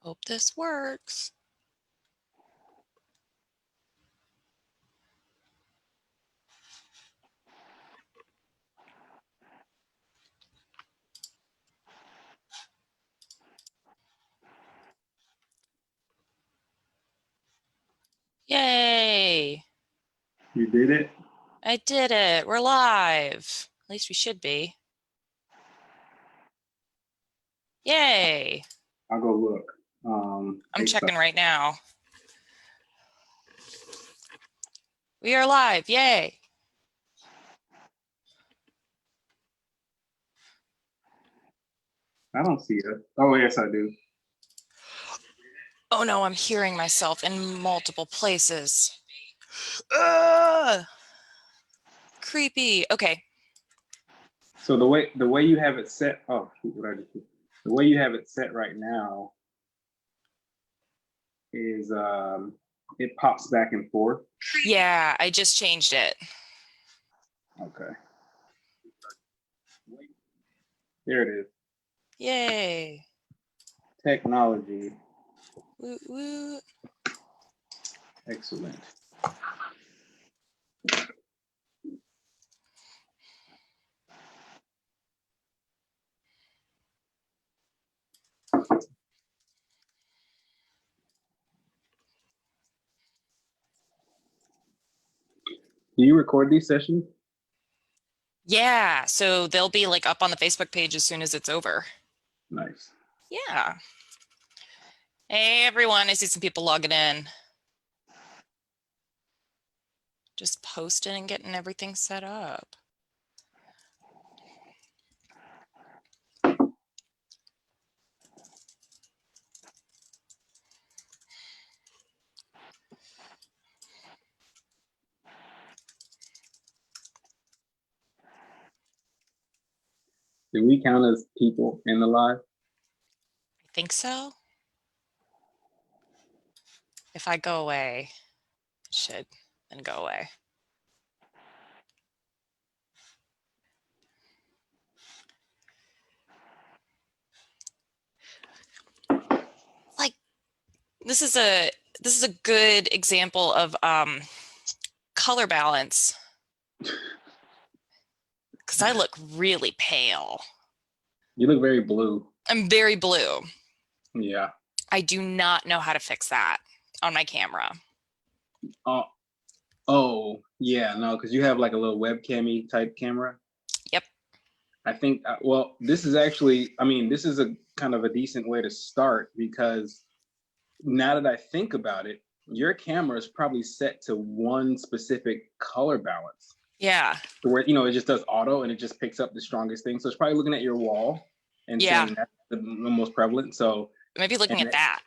Hope this works. Yay! You did it? I did it. We're live. At least we should be. Yay! I'll go look. I'm checking right now. We are live. Yay! I don't see it. Oh, yes, I do. Oh no, I'm hearing myself in multiple places. Creepy. Okay. So the way you have it set, oh, what I just did. The way you have it set right now is it pops back and forth. Yeah, I just changed it. Okay. There it is. Yay. Technology. Woo, woo. Excellent. Do you record these sessions? Yeah, so they'll be like up on the Facebook page as soon as it's over. Nice. Yeah. Hey everyone, I see some people logging in. Just posting and getting everything set up. Do we count as people in the live? I think so. If I go away, it should then go away. Like this is a good example of color balance. Because I look really pale. You look very blue. I'm very blue. Yeah. I do not know how to fix that on my camera. Oh, yeah, no, because you have like a little webcam-y type camera. Yep. I think, well, this is actually, I mean, this is a kind of a decent way to start because now that I think about it, your camera is probably set to one specific color balance. Yeah. Where, it just does auto and it just picks up the strongest thing. So it's probably looking at your wall and saying that's the most prevalent. So it might be looking at that,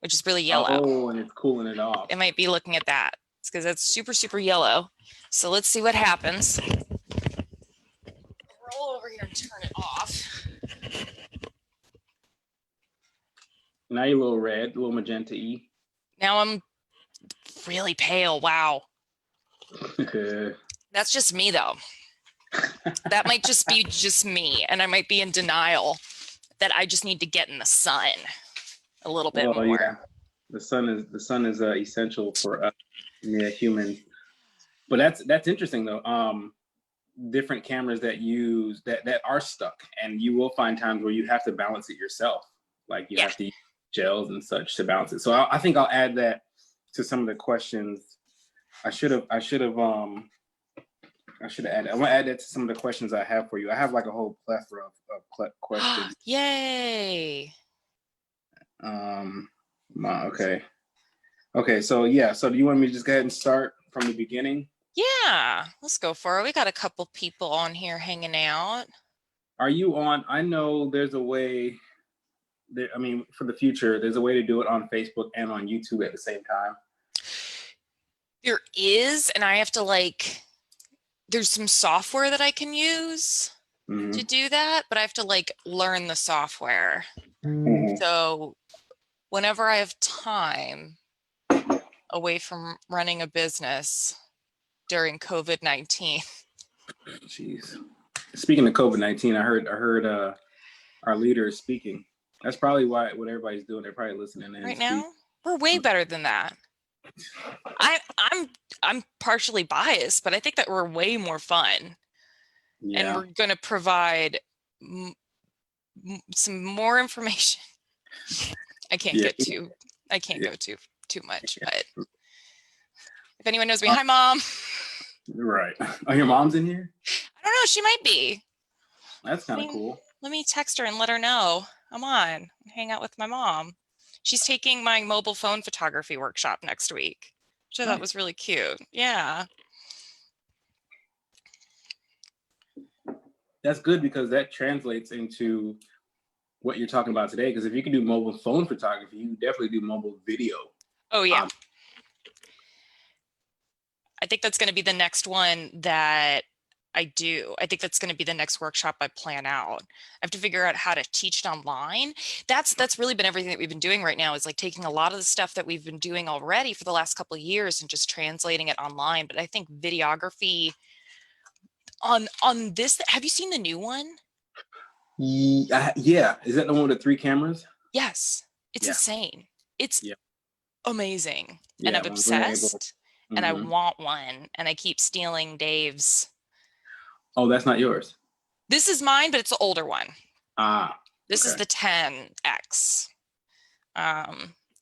which is really yellow. Oh, and it's cooling it off. It might be looking at that. It's because it's super, super yellow. So let's see what happens. Roll over here and turn it off. Now you're a little red, a little magenta-y. Now I'm really pale. Wow. That's just me, though. That might just be just me, and I might be in denial that I just need to get in the sun a little bit more. Yeah. The sun is essential for us, humans. But that's interesting though. Different cameras that use that are stuck, and you will find times where you have to balance it yourself. Like you have to use gels and such to balance it. So I think I'll add that to some of the questions. I should have added. I'm gonna add that to some of the questions I have for you. I have like a whole plethora of questions. Yay! Okay. So yeah. So do you want me to just go ahead and start from the beginning? Yeah, let's go for it. We got a couple people on here hanging out. Are you on? I know there's a way. I mean, for the future, there's a way to do it on Facebook and on YouTube at the same time. There is, and I have to there's some software that I can use to do that, but I have to learn the software. So whenever I have time away from running a business during COVID-19. Jeez. Speaking of COVID-19, I heard our leader is speaking That's probably what everybody's doing. They're probably listening in right now. We're way better than that. I'm partially biased, but I think that we're way more fun. Yeah. And we're going to provide some more information. I can't get too, I can't go too much, but if anyone knows me, hi mom. Right. Oh, your mom's in here? I don't know, she might be. That's kind of cool. Let me text her and let her know I'm on. Hang out with my mom. She's taking my mobile phone photography workshop next week, which I thought was really cute. Yeah. That's good because that translates into what you're talking about today. Because if you can do mobile phone photography, you definitely do mobile video. Oh yeah. I think that's going to be the next one that I do. I think that's going to be the next workshop I plan out. I have to figure out how to teach it online. That's really been everything that we've been doing right now, is like taking a lot of the stuff that we've been doing already for the last couple of years and just translating it online. But I think videography on this, have you seen the new one? Yeah. Is that the one with the 3 cameras? Yes. It's insane. It's amazing. And I'm obsessed. And I want one. And I keep stealing Dave's. Oh, that's not yours. This is mine, but it's the older one. This is okay. the 10X.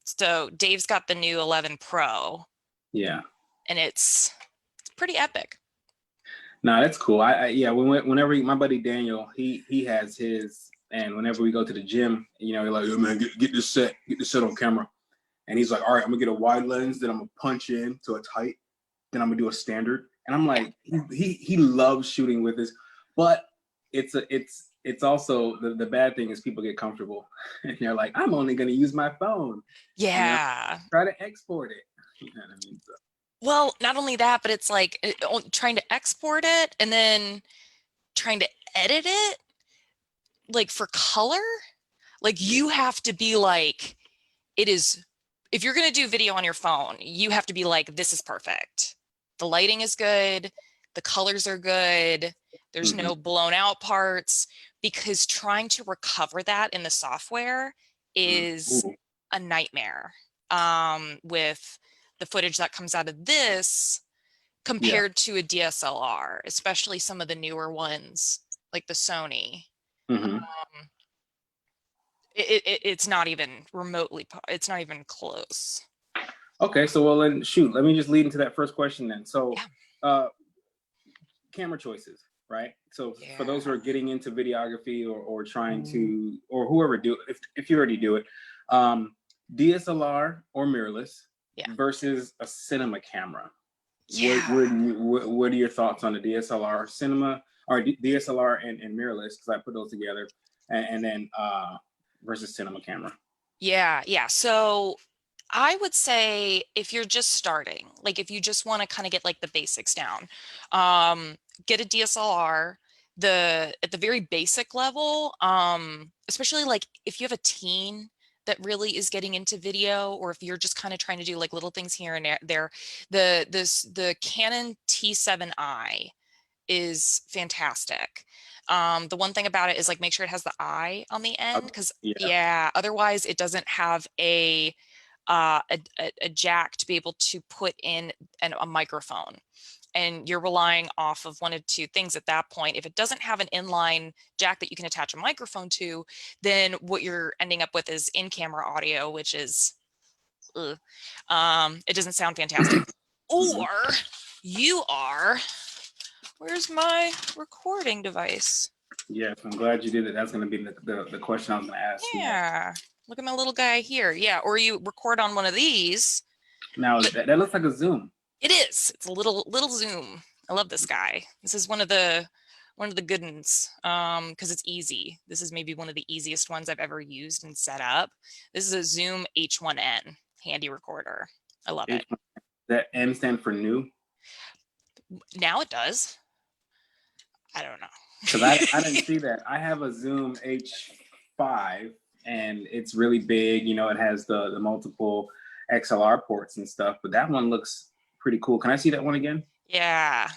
So Dave's got the new 11 Pro. Yeah. And it's pretty epic. No, that's cool. Yeah, whenever my buddy Daniel, he has his, and whenever we go to the gym, you know, you're like, oh, man, get this set on camera. And he's like, all right, I'm gonna get a wide lens, then I'm gonna punch in to a tight, then I'm gonna do a standard. And I'm like, he loves shooting with this, but it's also the bad thing is people get comfortable and they're like, I'm only gonna use my phone. Yeah. You know? Try to export it. You know what I mean? So. Well, not only that, but it's like trying to export it and then trying to edit it, like for color. Like you have to be like, it is, if you're going to do video on your phone, you have to be like, this is perfect. The lighting is good. The colors are good. There's no blown out parts, because trying to recover that in the software is a nightmare with the footage that comes out of this compared to a DSLR, especially some of the newer ones like the Sony. It's not even remotely, it's not even close. Okay, so well then shoot, let me just lead into that first question then. So camera choices, right? So for those who are getting into videography or trying to, or whoever do it, if you already do it, DSLR or mirrorless versus a cinema camera. What are your thoughts on the DSLR cinema or DSLR and mirrorless? Because I put those together, and then versus cinema camera. Yeah. So I would say if you're just starting, like if you just want to kind of get like the basics down, get a DSLR. At the very basic level, especially like if you have a teen that really is getting into video, or if you're just kind of trying to do like little things here and there, the Canon T7i is fantastic. The one thing about it is like make sure it has the eye on the end, because otherwise it doesn't have a jack to be able to put in a microphone, and you're relying off of one of two things at that point. If it doesn't have an inline jack that you can attach a microphone to, then what you're ending up with is in-camera audio, which is it doesn't sound fantastic. Or you are, where's my recording device? Yes, I'm glad you did it. That's going to be the question I was going to ask. Yeah, look at my little guy here. Yeah, or you record on one of these. Now that looks like a Zoom. It is. It's a little Zoom. I love this guy. This is one of the good ones, because it's easy. This is maybe one of the easiest ones I've ever used and set up. This is a Zoom H1N handy recorder. I love it. That N stand for new? Now it does. I don't know. Because I didn't see that. I have a Zoom H5 and it's really big. You know, it has the multiple XLR ports and stuff, but that one looks pretty cool. Can I see that one again? Yeah.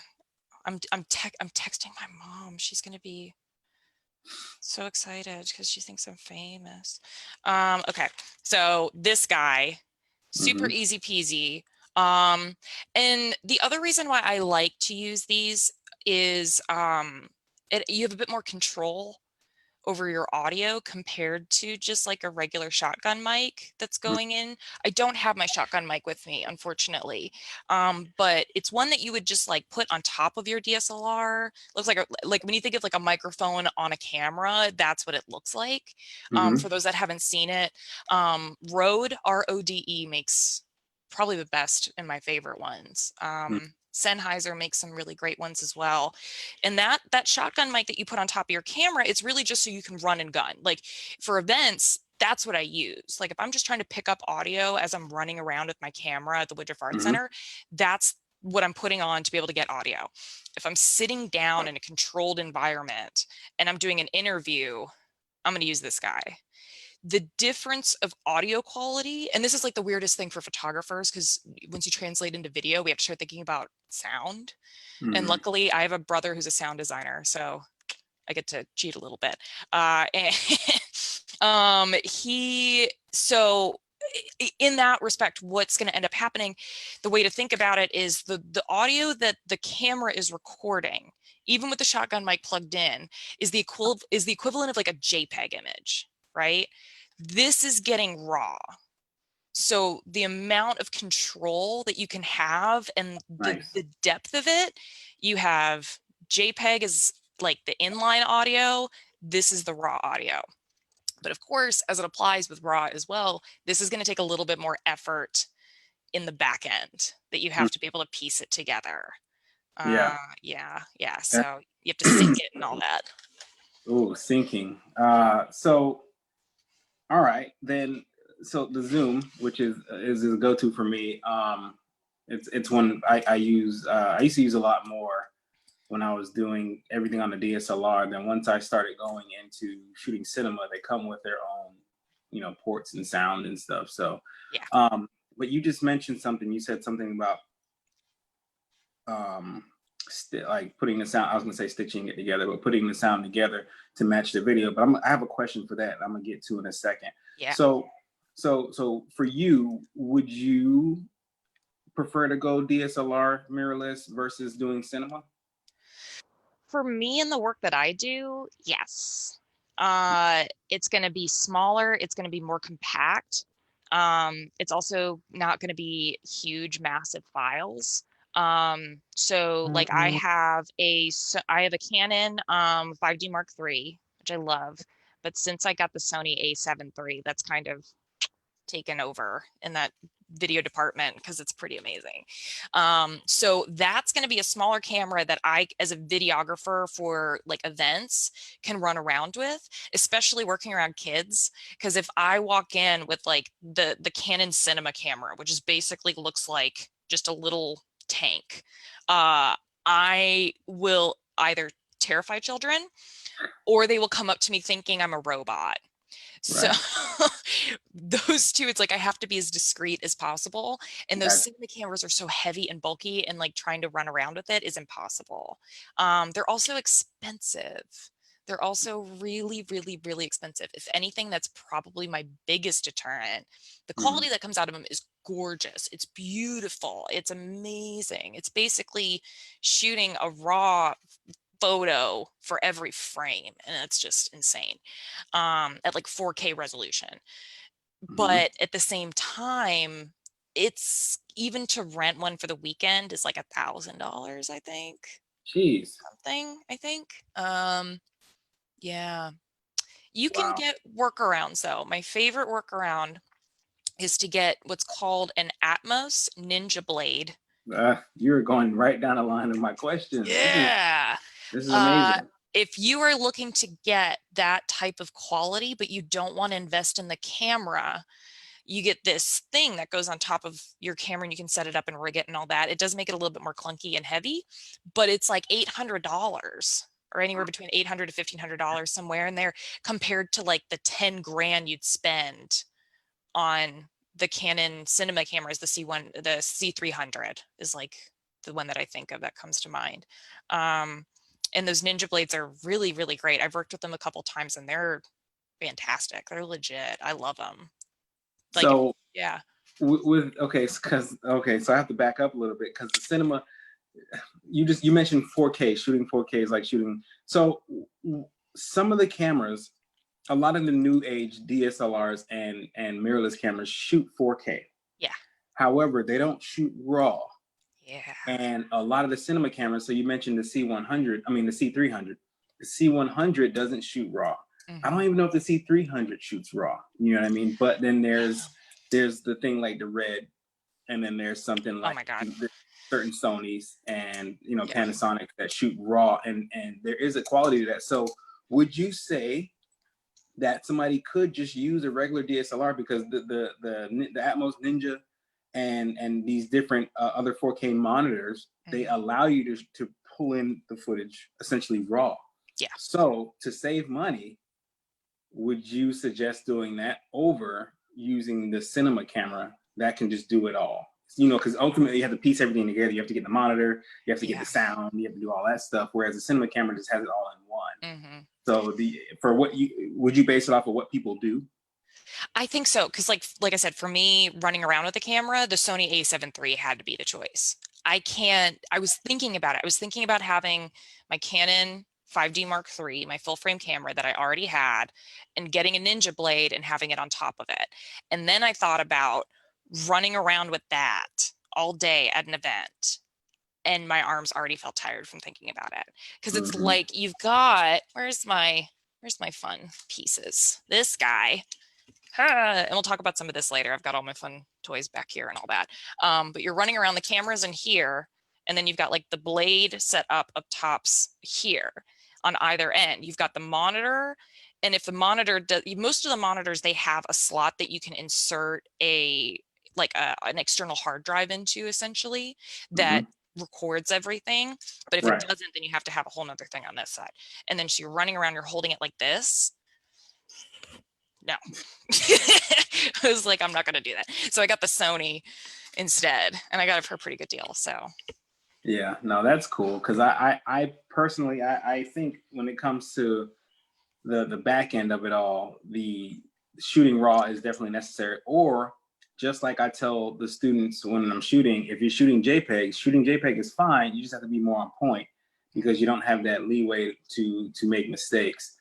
I'm texting my mom. She's going to be So excited because she thinks I'm famous. Okay, so this guy, super easy peasy. And the other reason why I like to use these is you have a bit more control over your audio compared to just like a regular shotgun mic that's going in. I don't have my shotgun mic with me, unfortunately. But it's one that you would just like put on top of your DSLR. Looks like like when you think of like a microphone on a camera, that's what it looks like. For those that haven't seen it, Rode, RODE makes probably the best and my favorite ones. Sennheiser makes some really great ones as well. And that shotgun mic that you put on top of your camera, it's really just so you can run and gun. Like for events, that's what I use. Like if I'm just trying to pick up audio as I'm running around with my camera at the Woodruff Art Center, that's what I'm putting on to be able to get audio. If I'm sitting down in a controlled environment and I'm doing an interview, I'm going to use this guy. The difference of audio quality, and this is like the weirdest thing for photographers, because once you translate into video, we have to start thinking about sound. And luckily, I have a brother who's a sound designer, so I get to cheat a little bit. So in that respect, what's going to end up happening, the way to think about it is the audio that the camera is recording, even with the shotgun mic plugged in, is the equivalent of like a JPEG image, right? This is getting raw. So the amount of control that you can have and the depth of it, you have JPEG is like the inline audio. This is the raw audio. But of course, as it applies with raw as well, this is going to take a little bit more effort in the back end that you have to be able to piece it together. Yeah. Yeah. So you have to sync it and all that. Oh, syncing. So, all right, then. So the Zoom, which is a go-to for me. It's one I use. I used to use a lot more when I was doing everything on the DSLR. Then once I started going into shooting cinema, they come with their own, ports and sound and stuff. So, yeah. But you just mentioned something. You said something about like putting the sound. I was gonna say stitching it together, but putting the sound together to match the video. But I have a question for that. I'm gonna get to in a second. Yeah. So for you, would you prefer to go DSLR mirrorless versus doing cinema? For me and the work that I do, yes. It's going to be smaller. It's going to be more compact. It's also not going to be huge, massive files. So like I have a Canon 5D Mark III, which I love. But since I got the Sony A7 III, that's kind of taken over in that video department because it's pretty amazing. So that's going to be a smaller camera that I, as a videographer for like events, can run around with, especially working around kids. Because if I walk in with like the Canon cinema camera, which is basically looks like just a little tank, I will either terrify children or they will come up to me thinking I'm a robot. So those two, it's like I have to be as discreet as possible. And those cinema cameras are so heavy and bulky, and like trying to run around with it is impossible. They're also expensive. They're also really, really, really expensive. If anything, that's probably my biggest deterrent. The quality that comes out of them is gorgeous. It's beautiful. It's amazing. It's basically shooting a raw photo for every frame, and it's just insane at like 4K resolution. But at the same time, it's even to rent one for the weekend is like $1,000, I think. Jeez. Something, I think. Yeah. You can get workarounds though. My favorite workaround is to get what's called an Atmos Ninja Blade. You're going right down the line of my questions. Yeah. This is amazing. If you are looking to get that type of quality, but you don't want to invest in the camera, you get this thing that goes on top of your camera and you can set it up and rig it and all that. It does make it a little bit more clunky and heavy, but it's like $800 or anywhere between $800 to $1,500 somewhere in there compared to like the 10 grand you'd spend on the Canon cinema cameras. The C300 is like the one that I think of that comes to mind. And those Ninja blades are really, really great. I've worked with them a couple times and they're fantastic. They're legit. I love them. Like, So yeah. So I have to back up a little bit because the cinema, you mentioned 4K. Shooting 4K is like shooting. So some of the cameras, a lot of the new age DSLRs and mirrorless cameras shoot 4K. Yeah. However, they don't shoot RAW. Yeah. And a lot of the cinema cameras, so you mentioned the C100, I mean the C300. The C100 doesn't shoot RAW. I don't even know if the C300 shoots RAW. You know what I mean? But then there's the thing like the Red, and then there's something like oh my God. certain Sonys and Yeah. Panasonic that shoot RAW, and there is a quality to that. So would you say that somebody could just use a regular DSLR because the Atmos Ninja and these different other 4K monitors, they allow you to pull in the footage essentially raw? Yeah. So to save money, would you suggest doing that over using the cinema camera that can just do it all? You know, because ultimately you have to piece everything together. You have to get the monitor, you have to get the sound, you have to do all that stuff. Whereas the cinema camera just has it all in one. So would you base it off of what people do? I think so, because like I said, for me, running around with the camera, the Sony a7 III had to be the choice. I was thinking about it. I was thinking about having my Canon 5D Mark III, my full frame camera that I already had, and getting a Ninja blade and having it on top of it. And then I thought about running around with that all day at an event. And my arms already felt tired from thinking about it. Because it's like you've got, where's my fun pieces? This guy. And we'll talk about some of this later. I've got all my fun toys back here and all that. But you're running around, the cameras in here, and then you've got like the blade set up tops here on either end. You've got the monitor, and if the monitor does, most of the monitors, they have a slot that you can insert an external hard drive into, essentially, that records everything. But if it doesn't, then you have to have a whole nother thing on this side. And then so you're running around, you're holding it like this. No. I was like, I'm not going to do that. So I got the Sony instead, and I got it for a pretty good deal. So yeah, no, that's cool. Because I personally, I think when it comes to the back end of it all, the shooting raw is definitely necessary. Or just like I tell the students when I'm shooting, if you're shooting JPEGs, shooting JPEG is fine. You just have to be more on point because you don't have that leeway to make mistakes.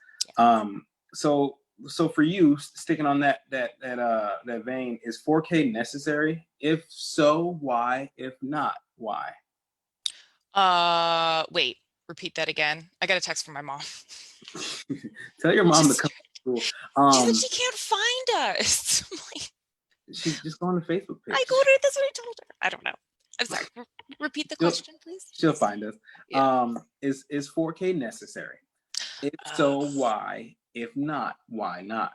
So for you, sticking on that vein, is 4K necessary? If so, why? If not, why? wait, repeat that again. I got a text from my mom. Tell your mom to come to school. She said she can't find us. She's just go on the Facebook page. I go to it. That's what I told her. I don't know. I'm sorry. Repeat the question, please. She'll find us. Yeah. Is 4K necessary? If so, why? If not, why not?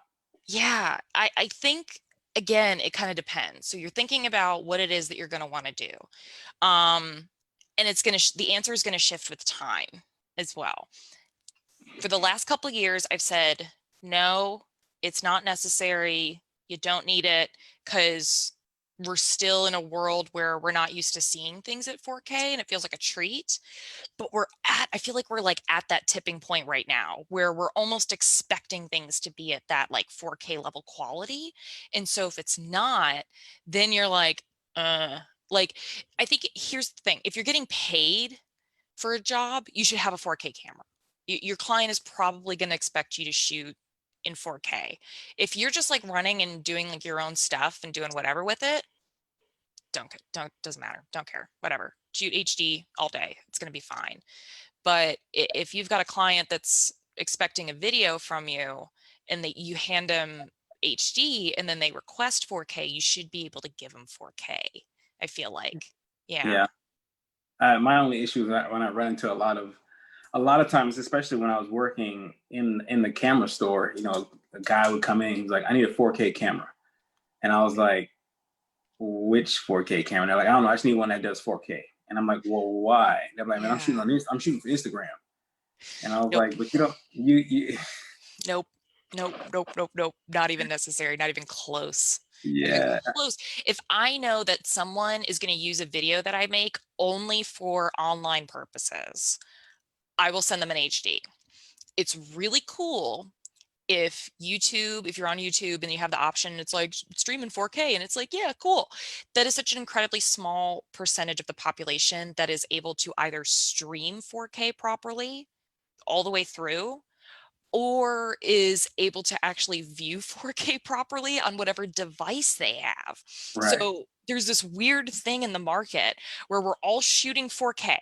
Yeah, I think, again, it kind of depends. So you're thinking about what it is that you're going to want to do. And it's going to, the answer is going to shift with time as well. For the last couple of years, I've said, no, it's not necessary. You don't need it, because we're still in a world where we're not used to seeing things at 4K and it feels like a treat. But I feel like we're like at that tipping point right now where we're almost expecting things to be at that like 4K level quality. And so if it's not, then you're like, I think here's the thing. If you're getting paid for a job, you should have a 4K camera. Your client is probably going to expect you to shoot in 4K. If you're just like running and doing like your own stuff and doing whatever with it, doesn't matter. Don't care. Whatever. Shoot HD all day. It's going to be fine. But if you've got a client that's expecting a video from you and that you hand them HD and then they request 4K, you should be able to give them 4K. I feel like, yeah. My only issue is that when I run into a lot of times, especially when I was working in the camera store, you know, a guy would come in, he's like, I need a 4K camera. And I was like, which 4K camera? And they're like, I don't know, I just need one that does 4K. And I'm like, well, why? They're like, man, I'm shooting for Instagram. And I was like, but you Nope. Not even necessary. Not even close. Yeah. Close. If I know that someone is going to use a video that I make only for online purposes, I will send them an HD. It's really cool if you're on YouTube and you have the option, it's like stream in 4K, and it's like, yeah, cool. That is such an incredibly small percentage of the population that is able to either stream 4K properly all the way through, or is able to actually view 4K properly on whatever device they have. Right. So there's this weird thing in the market where we're all shooting 4K,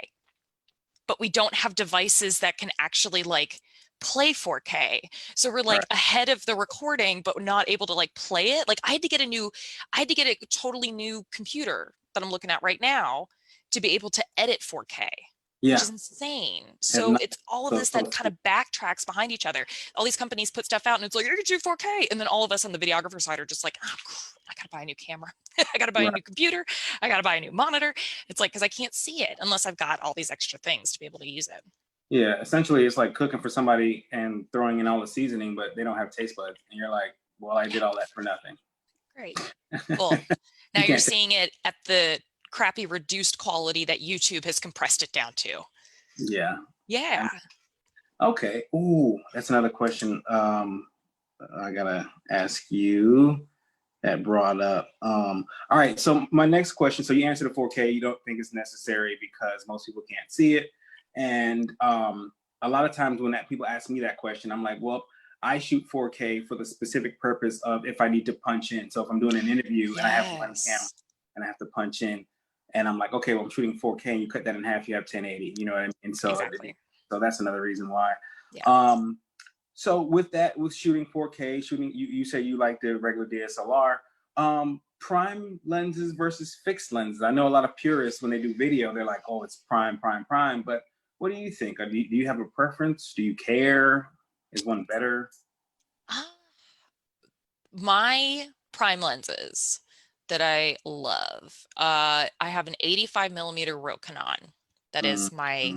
but we don't have devices that can actually like play 4K. So we're like ahead of the recording, but not able to like play it. Like I had to get a totally new computer that I'm looking at right now to be able to edit 4K. Yeah. Which is insane. So it's all of this that kind of backtracks behind each other. All these companies put stuff out and it's like, you can do 4K. And then all of us on the videographer side are just like, oh, I gotta buy a new camera. I gotta buy a new computer. I gotta buy a new monitor. It's like, because I can't see it unless I've got all these extra things to be able to use it. Yeah, essentially it's like cooking for somebody and throwing in all the seasoning, but they don't have taste buds. And you're like, well, I did all that for nothing. Great. Well, now you're seeing it at the crappy reduced quality that YouTube has compressed it down to. Yeah. Yeah. Okay. Ooh, that's another question I gotta ask you that brought up. All right, so my next question, so you answered the 4K, you don't think it's necessary because most people can't see it. And a lot of times when people ask me that question, I'm like, well, I shoot 4K for the specific purpose of if I need to punch in. So if I'm doing an interview and I have one camera and I have to punch in, and I'm like, okay, well, I'm shooting 4K and you cut that in half, you have 1080, you know what I mean? So, exactly. So that's another reason why. Yeah. So with shooting 4K, you say you like the regular DSLR, prime lenses versus fixed lenses. I know a lot of purists, when they do video, they're like, oh, it's prime, prime, prime. But what do you think? Do you have a preference? Do you care? Is one better? My prime lenses that I love, I have an 85 millimeter Rokinon. That is my,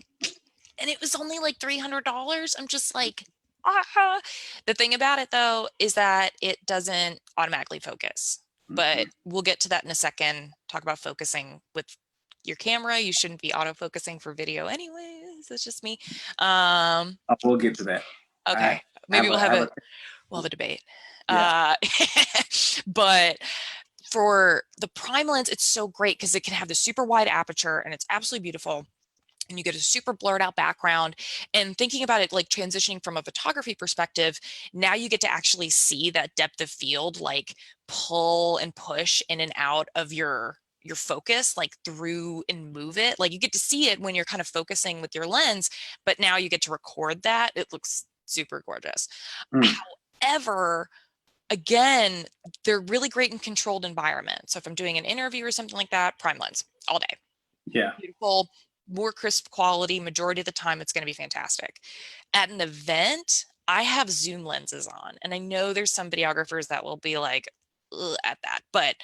and it was only like $300. I'm just like, aha. The thing about it though, is that it doesn't automatically focus, but we'll get to that in a second. Talk about focusing with your camera. You shouldn't be auto-focusing for video anyways. It's just me. We'll get to that. Okay. Maybe we'll have a debate. Yeah. But for the prime lens, it's so great because it can have the super wide aperture and it's absolutely beautiful. And you get a super blurred out background. And thinking about it, like transitioning from a photography perspective, now you get to actually see that depth of field, like pull and push in and out of your focus, like through and move it. Like you get to see it when you're kind of focusing with your lens, but now you get to record that. It looks super gorgeous. However, again, they're really great in controlled environments. So if I'm doing an interview or something like that, prime lens all day. Yeah. Beautiful, more crisp quality. Majority of the time, it's going to be fantastic. At an event, I have zoom lenses on, and I know there's some videographers that will be like, ugh, at that, but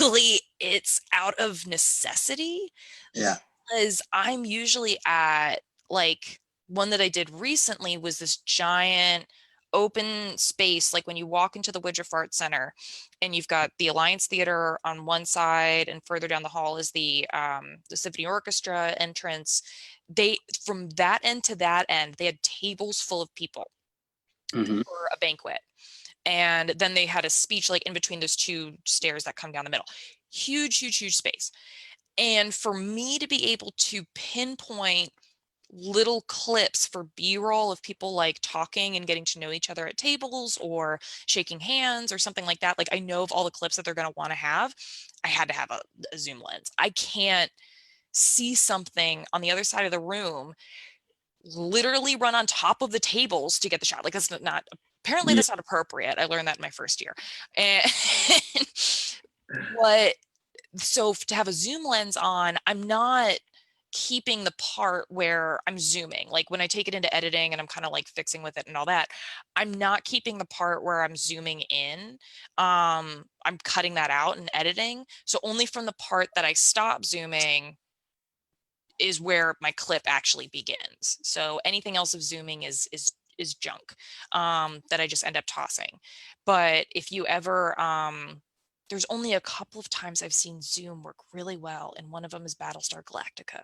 really it's out of necessity. Yeah. Because I'm usually at, like, one that I did recently was this giant open space, like when you walk into the Woodruff Art Center and you've got the Alliance Theater on one side and further down the hall is the Symphony Orchestra entrance. From that end to that end, they had tables full of people for a banquet. And then they had a speech like in between those two stairs that come down the middle. Huge, huge, huge space. And for me to be able to pinpoint little clips for B-roll of people like talking and getting to know each other at tables or shaking hands or something like that, like I know of all the clips that they're going to want to have, I had to have a zoom lens. I can't see something on the other side of the room, literally run on top of the tables to get the shot. Like that's not apparently that's not appropriate. I learned that in my first year. And so to have a zoom lens on, I'm not keeping the part where I'm zooming. Like when I take it into editing and I'm kind of like fixing with it and all that, I'm not keeping the part where I'm zooming in. I'm cutting that out and editing. So only from the part that I stop zooming is where my clip actually begins. So anything else of zooming is junk that I just end up tossing. But if you ever there's only a couple of times I've seen zoom work really well, and one of them is Battlestar Galactica.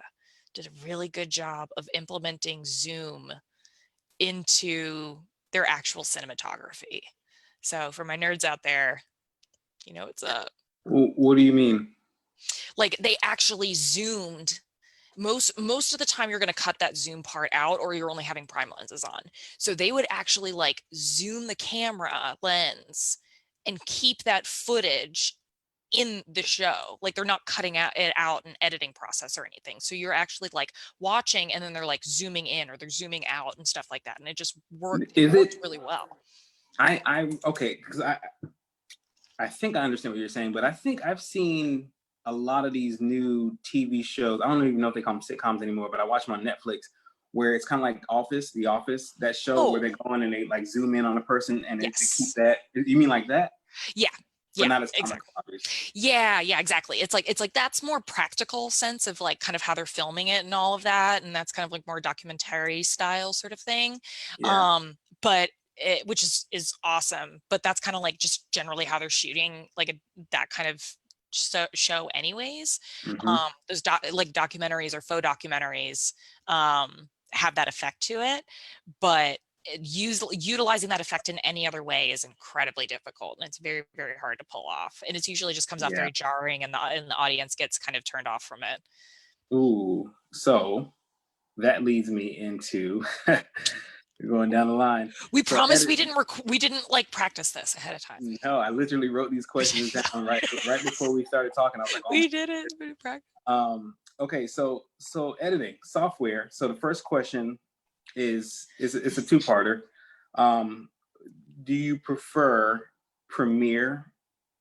did a really good job of implementing Zoom into their actual cinematography. So for my nerds out there, you know what's up. What do you mean? Like they actually zoomed. Most of the time you're going to cut that zoom part out, or you're only having prime lenses on. So they would actually like zoom the camera lens and keep that footage in the show. Like they're not cutting it out an editing process or anything. So you're actually like watching, and then they're like zooming in or they're zooming out and stuff like that. And it just worked. It worked really well. Okay, because I think I understand what you're saying, but I think I've seen a lot of these new TV shows. I don't even know if they call them sitcoms anymore, but I watch them on Netflix where it's kind of like The Office, that show where they go in and they like zoom in on a person and they keep that. You mean like that? Yeah. But Yeah, not as exactly. comical, obviously. Yeah, exactly. It's like that's more practical sense of like kind of how they're filming it and all of that, and that's kind of like more documentary style sort of thing. Yeah. But which is awesome. But that's kind of like just generally how they're shooting like that kind of show, anyways. Those like documentaries or faux documentaries have that effect to it, but utilizing that effect in any other way is incredibly difficult, and it's very, very hard to pull off, and it usually just comes off very jarring, and the audience gets kind of turned off from it. Ooh, so that leads me into going down the line. We promise we didn't like practice this ahead of time. No, I literally wrote these questions down right before we started talking. I was like, oh, we did it. We practiced. Okay, so editing software. So the first question is it's a two-parter. Do you prefer Premiere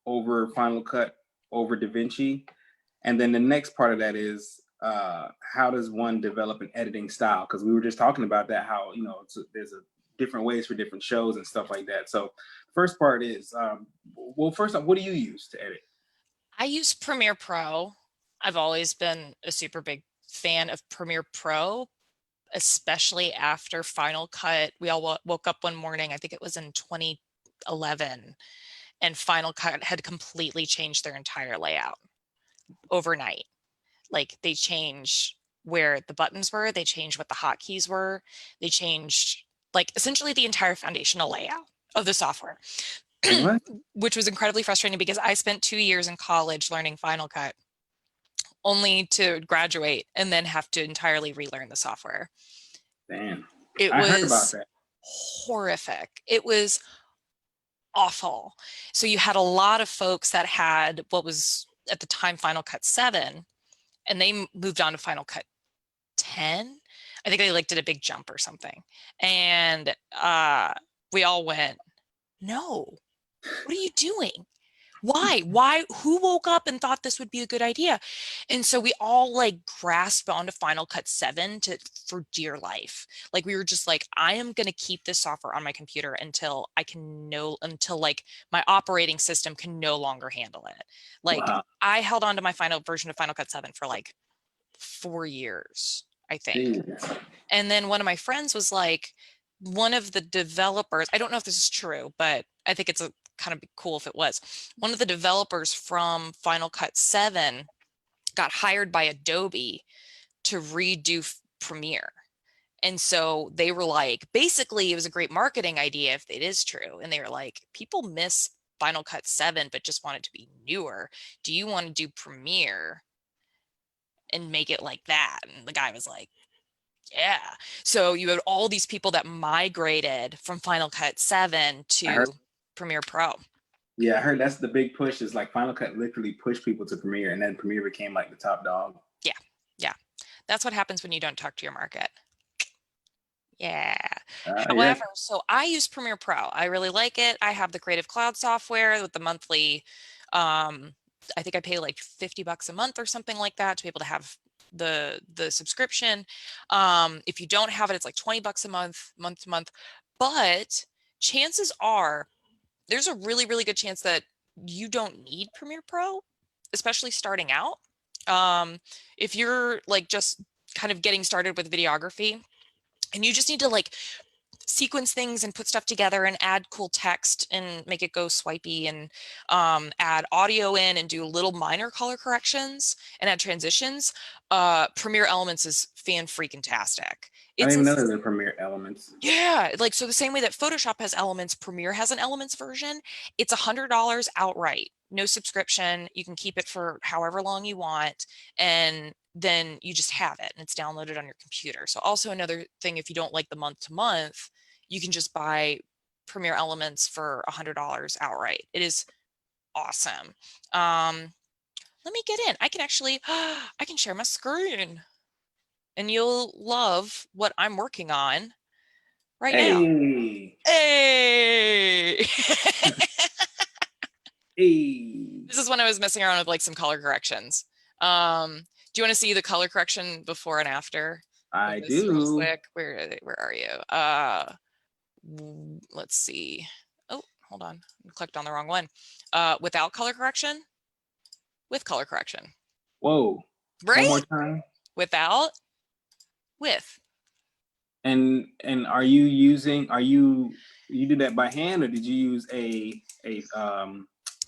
over Final Cut over DaVinci? And then the next part of that is how does one develop an editing style? Because we were just talking about that, how there's different ways for different shows and stuff like that. So first part is well, first off, what do you use to edit? I use Premiere Pro. I've always been a super big fan of Premiere Pro, especially after Final Cut. We all woke up one morning, I think it was in 2011, and Final Cut had completely changed their entire layout overnight. Like they changed where the buttons were, they changed what the hotkeys were, they changed like essentially the entire foundational layout of the software. What? Which was incredibly frustrating because I spent 2 years in college learning Final Cut only to graduate and then have to entirely relearn the software. Damn. It I heard about was that. horrific. It was awful. So you had a lot of folks that had what was at the time Final Cut 7, and they moved on to Final Cut 10. I think they like did a big jump or something. And we all went, no, what are you doing? Why? Who woke up and thought this would be a good idea? And so we all like grasped onto Final Cut 7 for dear life. Like we were just like, I am going to keep this software on my computer until until like my operating system can no longer handle it. Like Wow. I held on to my final version of Final Cut 7 for like 4 years, I think. Jeez. And then one of my friends was like, one of the developers, I don't know if this is true, but I think it's a kind of cool if it was. One of the developers from Final Cut 7 got hired by Adobe to redo Premiere. And so they were like, basically, it was a great marketing idea if it is true. And they were like, people miss Final Cut 7, but just want it to be newer. Do you want to do Premiere and make it like that? And the guy was like, yeah. So you had all these people that migrated from Final Cut 7 to Premiere Pro. Yeah, I heard that's the big push, is like Final Cut literally pushed people to Premiere, and then Premiere became like the top dog. Yeah. Yeah. That's what happens when you don't talk to your market. Yeah. However, so I use Premiere Pro. I really like it. I have the Creative Cloud software with the monthly, I think I pay like $50 a month or something like that to be able to have the subscription. If you don't have it, it's like $20 a month to month. But chances are there's a really, really good chance that you don't need Premiere Pro, especially starting out. If you're like just kind of getting started with videography and you just need to like sequence things and put stuff together and add cool text and make it go swipey, and add audio in and do little minor color corrections and add transitions, Premiere Elements is fan-freaking-tastic. I It's didn't even know there were Premiere Elements. yeah, like, so the same way that Photoshop has Elements, Premiere has an Elements version. It's $100 outright, no subscription. You can keep it for however long you want, and then you just have it and it's downloaded on your computer. So also another thing, if you don't like the month to month, you can just buy Premiere Elements for $100 outright. It is awesome. Let me get in. I can actually, I can share my screen and you'll love what I'm working on right now. Hey. Hey. This is when I was messing around with like some color corrections. Do you want to see the color correction before and after? I This real do. quick. Where are you? Let's see. Oh, hold on. I clicked on the wrong one. Without color correction, with color correction. Whoa. Right? One more time. Without, with. And are you did that by hand, or did you use a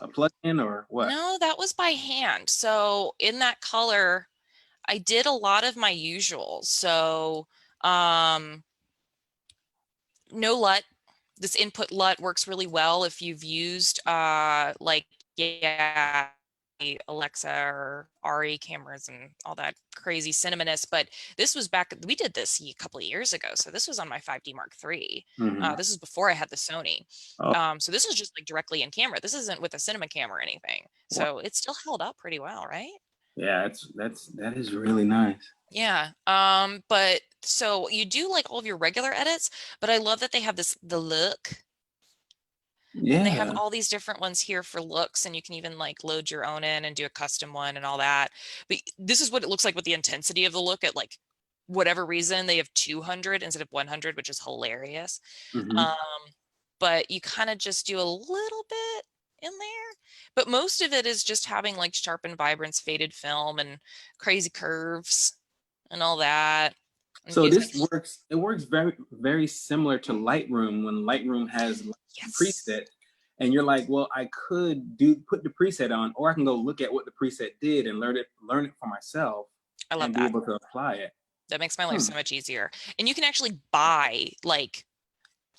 plugin or what? No, that was by hand. So in that color, I did a lot of my usuals. So no LUT. This input LUT works really well if you've used like, yeah, Alexa or RE cameras and all that crazy cinnamoness. But this was back, we did this a couple of years ago. So this was on my 5D Mark III. This is before I had the Sony. So this is just like directly in camera. This isn't with a cinema camera or anything. So it still held up pretty well, right? Yeah, that is really nice. Yeah. But so you do like all of your regular edits, but I love that they have the look. Yeah. And they have all these different ones here for looks, and you can even like load your own in and do a custom one and all that. But this is what it looks like with the intensity of the look at like whatever reason they have 200 instead of 100, which is hilarious. But you kind of just do a little bit in there, but most of it is just having like sharpened vibrance, faded film, and crazy curves and all that. So it works very, very similar to Lightroom, when Lightroom has preset, and you're like, well, I could put the preset on, or I can go look at what the preset did and learn it for myself. I love and that. Be able to apply it. That makes my life so much easier. And you can actually buy like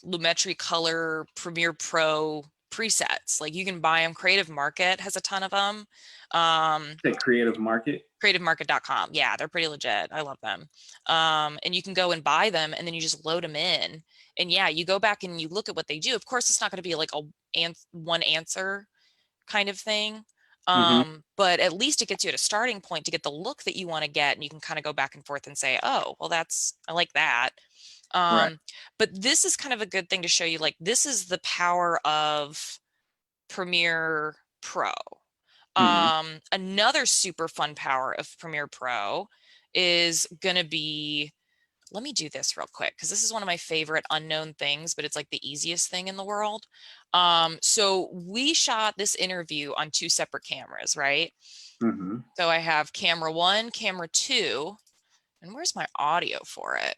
Lumetri Color Premiere Pro presets. Like you can buy them. Creative Market has a ton of them. The Creative Market? CreativeMarket.com. Yeah, they're pretty legit. I love them. And you can go and buy them, and then you just load them in. And yeah, you go back and you look at what they do. Of course, it's not going to be like a one answer kind of thing. But at least it gets you at a starting point to get the look that you want to get, and you can kind of go back and forth and say, oh, well, I like that. Right. But this is kind of a good thing to show you, like, this is the power of Premiere Pro. Another super fun power of Premiere Pro is going to be, let me do this real quick, because this is one of my favorite unknown things, but it's like the easiest thing in the world. So we shot this interview on 2 separate cameras, right? So I have camera 1, camera 2, and where's my audio for it?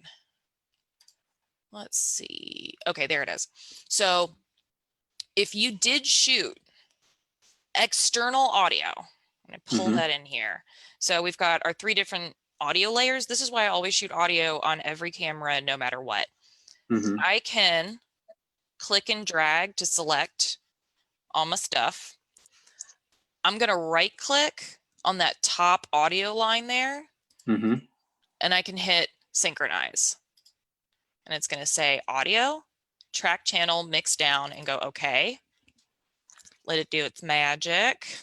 Let's see. Okay, there it is. So if you did shoot external audio, I'm going to pull that in here. So we've got our 3 different audio layers. This is why I always shoot audio on every camera, no matter what. I can click and drag to select all my stuff. I'm going to right click on that top audio line there, and I can hit synchronize. And it's going to say audio, track channel, mix down, and go okay. Let it do its magic.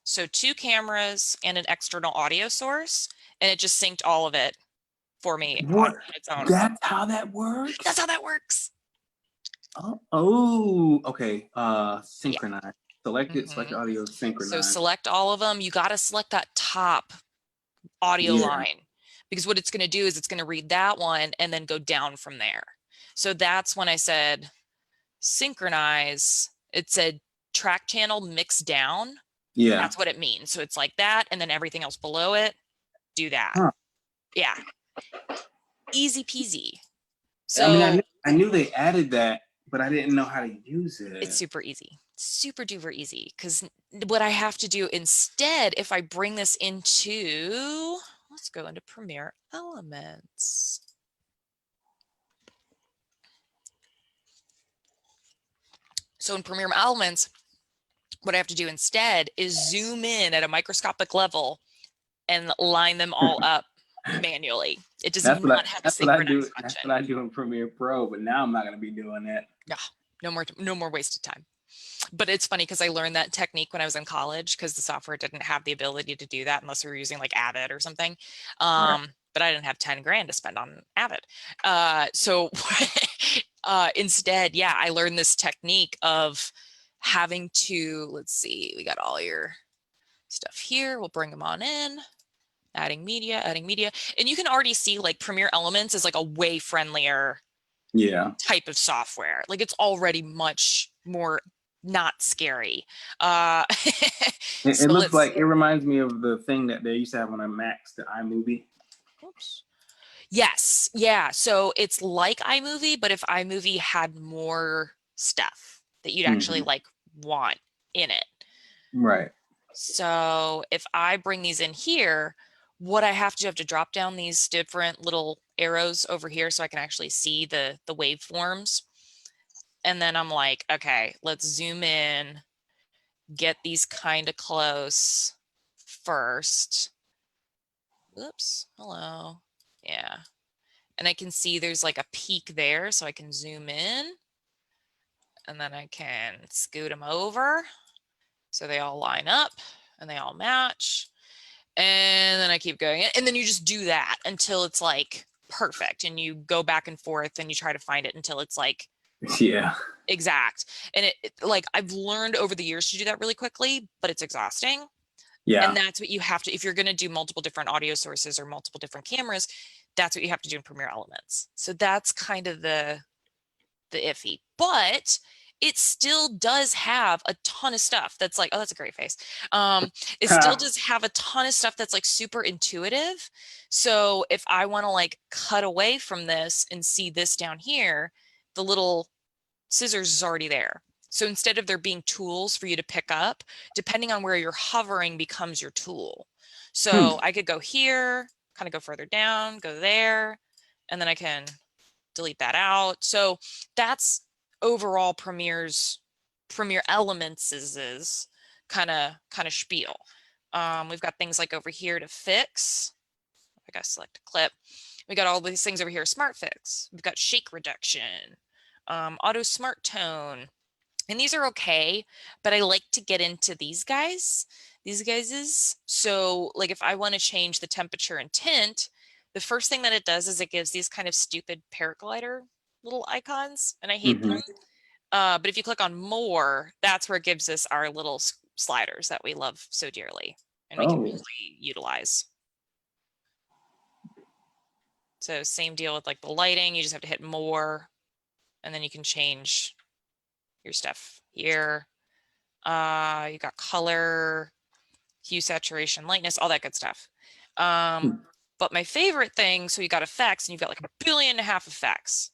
So 2 cameras and an external audio source, and it just synced all of it for me on its own. That's how that works? That's how that works. Oh, okay. Synchronize. Select it, select audio, synchronize. So select all of them. You got to select that top audio line, because what it's going to do is it's going to read that one and then go down from there. So that's when I said synchronize. It said track channel mix down. Yeah. That's what it means. So it's like that, and then everything else below it, do that. Yeah. Easy peasy. I mean, So I knew they added that, but I didn't know how to use it. it's super easy, super duper easy. Because what I have to do instead, if I bring this into, let's go into Premiere Elements. So in Premiere Elements, what I have to do instead is zoom in at a microscopic level and line them all up manually. It does not have a synchronize function. That's what I do in Premiere Pro, but now I'm not going to be doing that. Yeah, no more wasted time. But it's funny because I learned that technique when I was in college because the software didn't have the ability to do that unless we were using like Avid or something. Right. But I didn't have 10 grand to spend on Avid. So instead, yeah, I learned this technique of having to, let's see, we got all your stuff here. We'll bring them on in. Adding media. And you can already see like Premiere Elements is like a way friendlier type of software. Like it's already much more not scary. It looks like, it reminds me of the thing that they used to have on a Macs, the iMovie. Oops. Yes. Yeah. So it's like iMovie, but if iMovie had more stuff that you'd actually like want in it. Right. So if I bring these in here, what I have to drop down these different little arrows over here so I can actually see the waveforms. And then I'm like, okay, let's zoom in, get these kind of close first. Oops, hello. Yeah. And I can see there's like a peak there, so I can zoom in. And then I can scoot them over so they all line up and they all match. And then I keep going. And then you just do that until it's like perfect. And you go back and forth and you try to find it until it's like exact. And it like I've learned over the years to do that really quickly, but it's exhausting. Yeah. And that's what you have to, if you're going to do multiple different audio sources or multiple different cameras, that's what you have to do in Premiere Elements. So that's kind of the iffy, but it still does have a ton of stuff that's like, oh, that's a great face. It still does have a ton of stuff that's like super intuitive. So if I want to like cut away from this and see this down here, the little scissors is already there. So instead of there being tools for you to pick up, depending on where you're hovering becomes your tool. So I could go here, kind of go further down, go there, and then I can delete that out. So that's overall Premiere Elements is kind of spiel. We've got things like over here to fix. I gotta select a clip. We got all these things over here, smart fix. We've got shake reduction, auto smart tone. And these are okay, but I like to get into these guys. So like if I want to change the temperature and tint, the first thing that it does is it gives these kind of stupid paraglider little icons, and I hate them. But if you click on more, that's where it gives us our little sliders that we love so dearly and we can really utilize. So same deal with like the lighting, you just have to hit more and then you can change your stuff here. You got color, hue, saturation, lightness, all that good stuff. But my favorite thing, so you got effects and you've got like 1.5 billion effects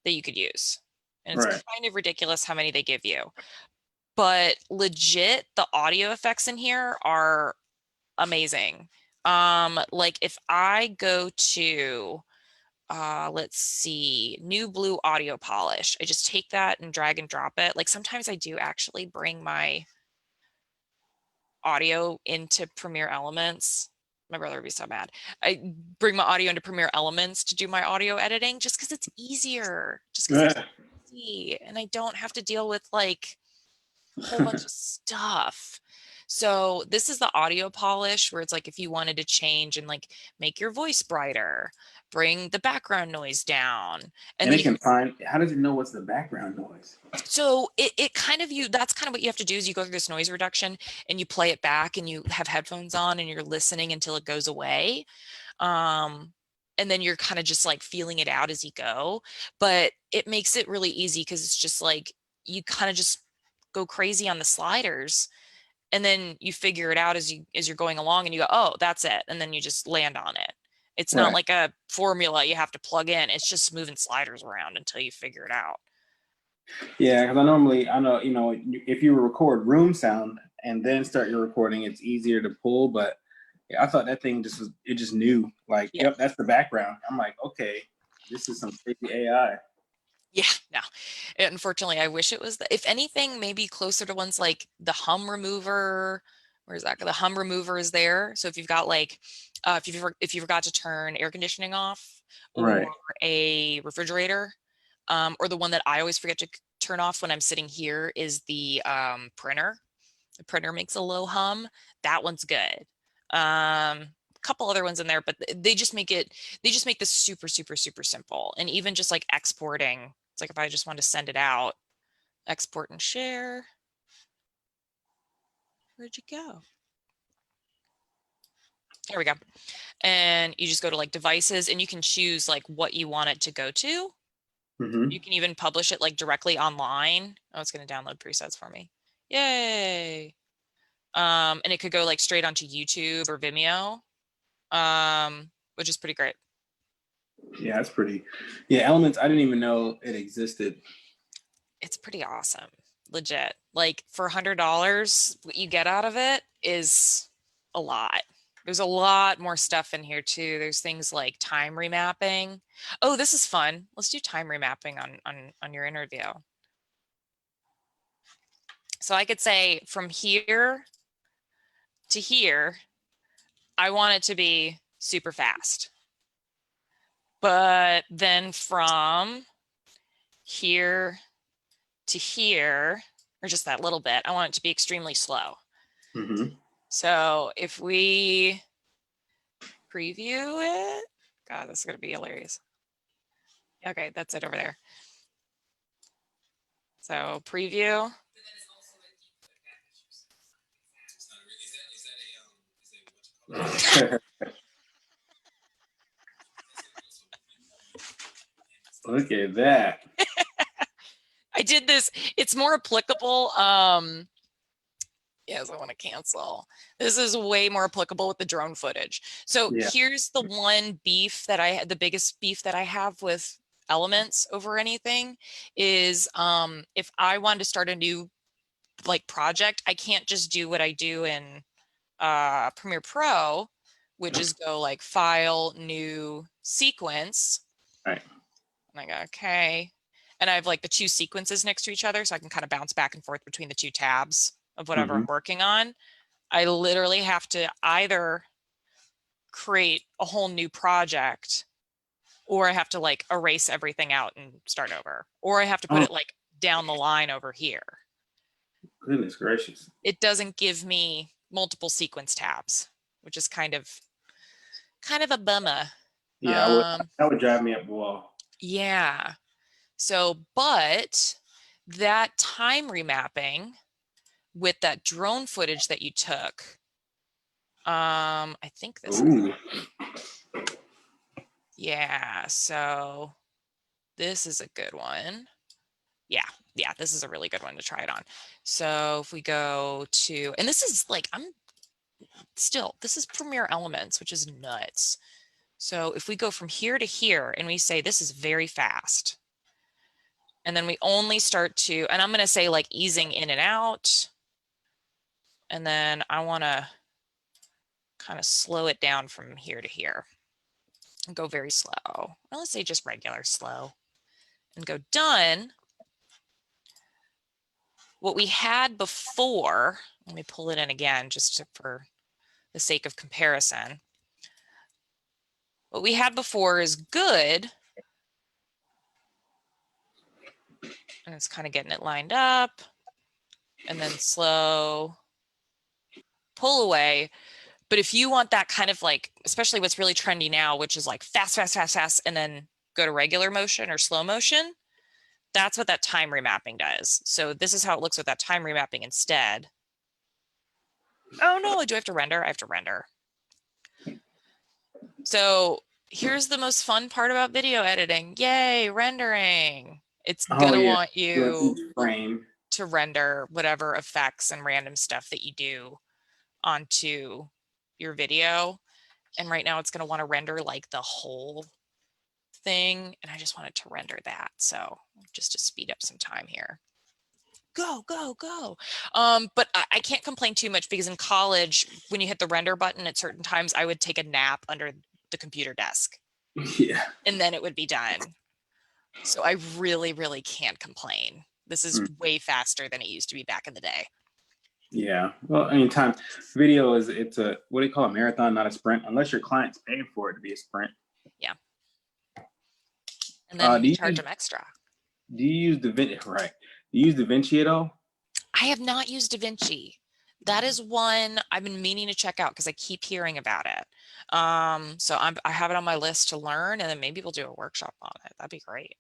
that you could use. And it's kind of ridiculous how many they give you. But legit, the audio effects in here are amazing. Like if I go to, let's see, new blue audio polish, I just take that and drag and drop it. Like sometimes I do actually bring my audio into Premiere Elements. My brother would be so mad. I bring my audio into Premiere Elements to do my audio editing just because it's easier, just because it's easy and I don't have to deal with like a whole bunch of stuff. So this is the audio polish where it's like if you wanted to change and like make your voice brighter, bring the background noise down. And it can find, how does it know what's the background noise? So it kind of, that's kind of what you have to do is you go through this noise reduction and you play it back and you have headphones on and you're listening until it goes away. And then you're kind of just like feeling it out as you go, but it makes it really easy because it's just like, you kind of just go crazy on the sliders and then you figure it out as you're going along and you go, oh, that's it. And then you just land on it It's not like a formula you have to plug in. It's just moving sliders around until you figure it out. Yeah, because I know, you know, if you record room sound and then start your recording, it's easier to pull. But yeah, I thought that thing it just knew, like, yep, that's the background. I'm like, okay, this is some crazy AI. Yeah, no. Unfortunately, I wish it was, if anything, maybe closer to ones like the hum remover. Where's that? The hum remover is there. So if you've got like, if you forgot to turn air conditioning off or a refrigerator, or the one that I always forget to turn off when I'm sitting here is the printer. The printer makes a low hum. That one's good. Couple other ones in there, but they just make this super, super, super simple. And even just like exporting, it's like if I just want to send it out, export and share. Where'd you go? There we go. And you just go to like devices and you can choose like what you want it to go to. You can even publish it like directly online. Oh, it's going to download presets for me. Yay. And it could go like straight onto YouTube or Vimeo, which is pretty great. Yeah, that's pretty. Yeah, Elements, I didn't even know it existed. It's pretty awesome. Legit. Like for $100, what you get out of it is a lot. There's a lot more stuff in here too. There's things like time remapping. Oh, this is fun. Let's do time remapping on your interview. So I could say from here to here, I want it to be super fast. But then from here to here, or just that little bit, I want it to be extremely slow. So if we preview it, God, this is going to be hilarious. Okay, that's it over there. So preview. Look at that. I did this. It's more applicable. Yes, I want to cancel. This is way more applicable with the drone footage. So here's the one beef that the biggest beef that I have with Elements over anything is if I wanted to start a new like project, I can't just do what I do in Premiere Pro, which is go like file, new sequence. Right. And I go, okay. And I have like the two sequences next to each other, so I can kind of bounce back and forth between the two tabs of whatever I'm working on. I literally have to either create a whole new project, or I have to like erase everything out and start over, or I have to put it like down the line over here. Goodness gracious. It doesn't give me multiple sequence tabs, which is kind of a bummer. Yeah, that would drive me up the wall. Yeah. So, but that time remapping with that drone footage that you took, I think this is, yeah, so this is a good one. Yeah, this is a really good one to try it on. So if we go to, and this is like, this is Premiere Elements, which is nuts. So if we go from here to here and we say, this is very fast. And then we only start to, and I'm going to say like easing in and out. And then I want to kind of slow it down from here to here and go very slow. Well, let's say just regular slow and go done. What we had before, let me pull it in again just for the sake of comparison. What we had before is good. And it's kind of getting it lined up. And then slow, pull away. But if you want that kind of like, especially what's really trendy now, which is like fast, fast, fast, fast, and then go to regular motion or slow motion, that's what that time remapping does. So this is how it looks with that time remapping instead. Oh no, do I have to render? I have to render. So here's the most fun part about video editing. Yay, rendering. It's gonna want you to render whatever effects and random stuff that you do onto your video. and right now it's going to want to render like the whole thing, and I just wanted to render that. So just to speed up some time here. Go, go, go. But I can't complain too much, because in college, when you hit the render button at certain times, I would take a nap under the computer desk. Yeah. And then it would be done. So I really, really can't complain. This is way faster than it used to be back in the day. Yeah. Well, anytime video it's a, what do you call a marathon, not a sprint, unless your client's paying for it to be a sprint. Yeah. And then Do you you charge them extra. Do you use DaVinci? Right. Do you use DaVinci at all? I have not used DaVinci. That is one I've been meaning to check out because I keep hearing about it. So I have it on my list to learn, and then maybe we'll do a workshop on it. That'd be great.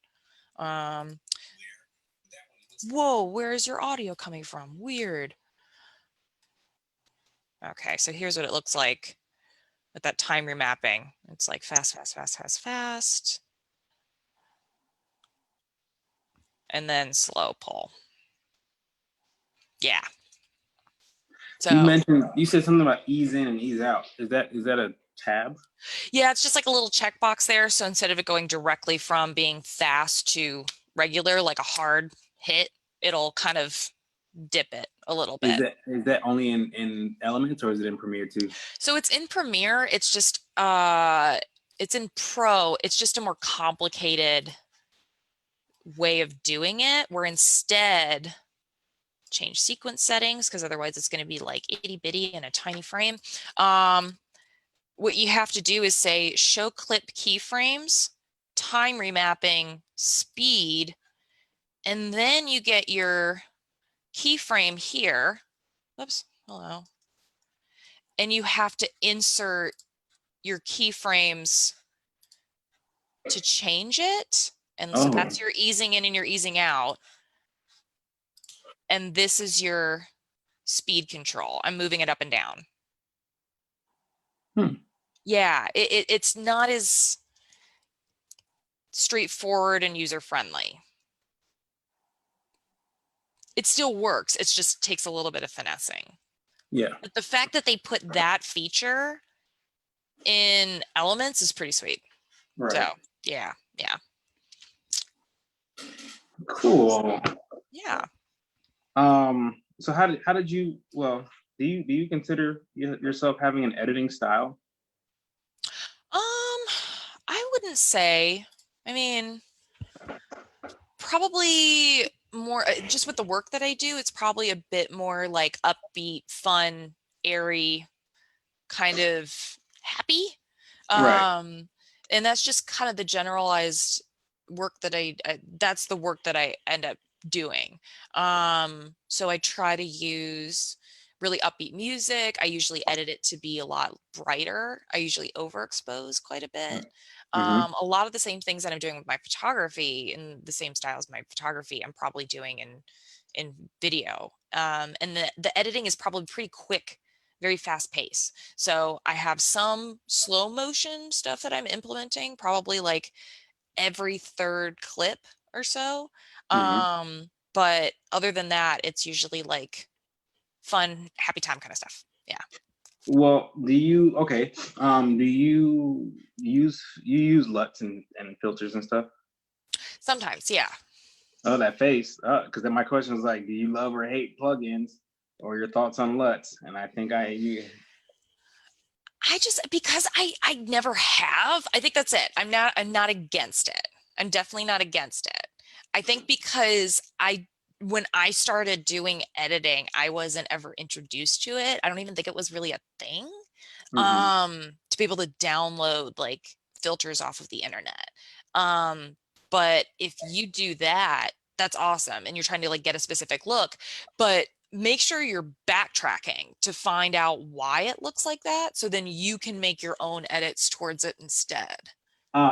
Whoa, where is your audio coming from? Weird. Okay, so here's what it looks like with that time remapping. It's like fast, fast, fast, fast, fast. And then slow pull. Yeah. So You said something about ease in and ease out. Is that a tab? yeah, it's just like a little checkbox there. So instead of it going directly from being fast to regular, like a hard hit, it'll kind of dip it a little bit. Is that only in Elements, or is it in Premiere too? So it's in Premiere. It's just it's in Pro. It's just a more complicated way of doing it, where instead change sequence settings, because otherwise it's going to be like itty bitty in a tiny frame. What you have to do is say show clip keyframes, time remapping, speed, and then you get your keyframe here. Oops, hello. And you have to insert your keyframes to change it. And so that's your easing in and your easing out. And this is your speed control. I'm moving it up and down. Yeah, it's not as straightforward and user-friendly. It still works. It just takes a little bit of finessing. Yeah. But the fact that they put that feature in Elements is pretty sweet. Right. So yeah. Cool. Yeah. So how did you, well, do you consider yourself having an editing style? I wouldn't say. I mean, probably more just with the work that I do, it's probably a bit more like upbeat, fun, airy, kind of happy. Right. And that's just kind of the generalized work that that's the work that I end up doing. So I try to use really upbeat music. I usually edit it to be a lot brighter. I usually overexpose quite a bit. A lot of the same things that I'm doing with my photography, in the same style as my photography, I'm probably doing in video. And the editing is probably pretty quick, very fast pace. So I have some slow motion stuff that I'm implementing, probably like every third clip or so. But other than that, it's usually like fun, happy time kind of stuff. Yeah. Well, do you use LUTs and filters and stuff? Sometimes, yeah. Oh, that face. Because then my question was like, do you love or hate plugins, or your thoughts on LUTs? And I think because I never have. I think that's it. I'm not against it. I'm definitely not against it. I think because when I started doing editing, I wasn't ever introduced to it. I don't even think it was really a thing. To be able to download like filters off of the internet. But if you do that, that's awesome. And you're trying to like get a specific look, but make sure you're backtracking to find out why it looks like that. So then you can make your own edits towards it instead.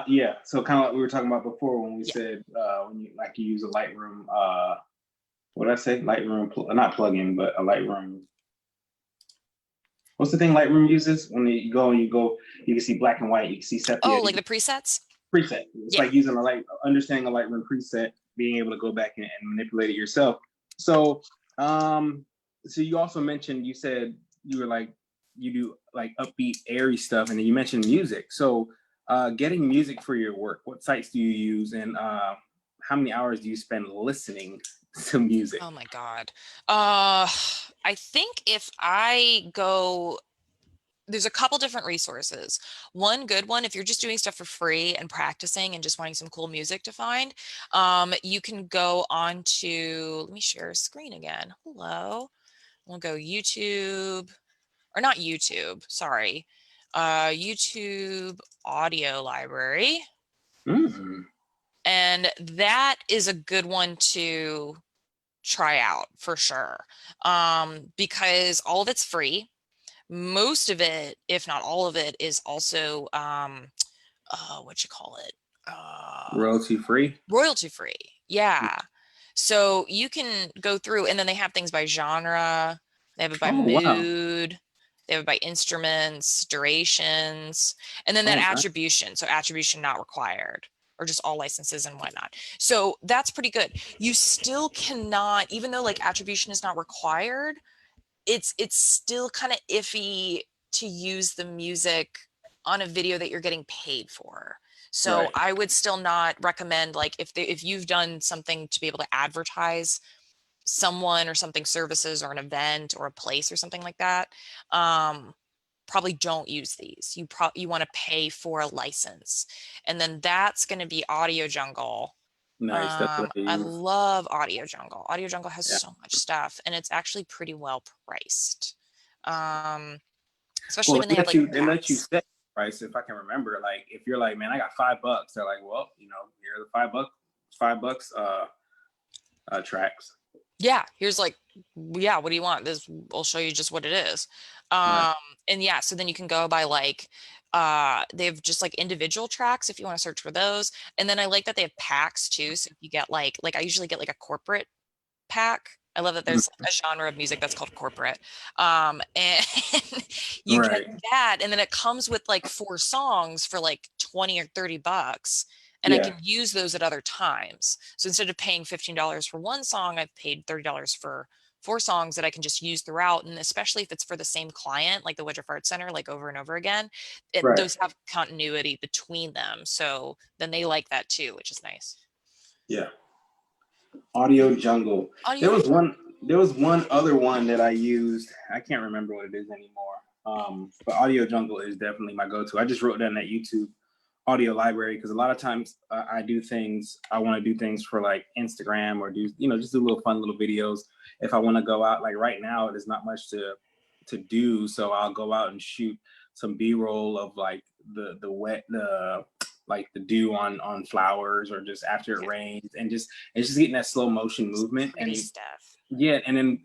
Yeah. So kind of like we were talking about before when we said when you use a Lightroom, what did I say? Lightroom, not plugin, but a Lightroom. What's the thing Lightroom uses when you go, you can see black and white, you can see sepia. Oh, like the presets? Preset. It's like using understanding a Lightroom preset, being able to go back and manipulate it yourself. So, so you also mentioned, you said you were like you do like upbeat, airy stuff, and then you mentioned music. So getting music for your work, what sites do you use, and how many hours do you spend listening to music? Oh my God. I think if I go, there's a couple different resources. One good one, if you're just doing stuff for free and practicing and just wanting some cool music to find, you can go on to, let me share a screen again. Hello. We'll go YouTube, or not YouTube, sorry. YouTube audio library. Mm-hmm. And that is a good one to try out for sure. Because all of it's free. Most of it, if not all of it, is also what you call it? Royalty free. Royalty free. Yeah. So you can go through, and then they have things by genre, they have it by Oh wow. mood, they have it by instruments, durations, and then that Oh, nice. attribution. So attribution not required, or just all licenses and whatnot. So that's pretty good. You still cannot, even though like attribution is not required, it's still kind of iffy to use the music on a video that you're getting paid for. So Right. I would still not recommend, like, if you've done something to be able to advertise someone or something, services or an event or a place or something like that, probably don't use these. You want to pay for a license, and then that's going to be Audio Jungle. Nice. That's what I I use. love Audio Jungle. Audio Jungle has Yeah. so much stuff, and it's actually pretty well priced. Um, Especially Well, when they have like they let you packs. set price if I can remember. Like if you're like, man, I got $5, they're like, well, you know, here are the $5 tracks. Yeah, here's like, yeah, what do you want? This, I'll show you just what it is. Right. Um, and yeah, so then you can go by like, they have just like individual tracks if you want to search for those. And then I like that they have packs too. So if you get like I usually get like a corporate pack. I love that there's Mhm. a genre of music that's called corporate. And you get Right. that, and then it comes with like 4 songs for like 20 or $30. And I Yeah. can use those at other times. So instead of paying $15 for one song, I've paid $30 for 4 songs that I can just use throughout. And especially if it's for the same client, like the Woodruff Art Center, like over and over again, Right. those have continuity between them. So then they like that too, which is nice. Yeah. Audio Jungle. Audio There was one other one that I used. I can't remember what it is anymore. But Audio Jungle is definitely my go-to. I just wrote down that YouTube audio library because a lot of times I do things. I want to do things for like Instagram or do just do little fun little videos. If I want to go out, like right now, there's not much to do, so I'll go out and shoot some B-roll of like the wet the like the dew on flowers or just after it Yeah, rains and just it's just getting that slow motion movement pretty and stuff. yeah, and then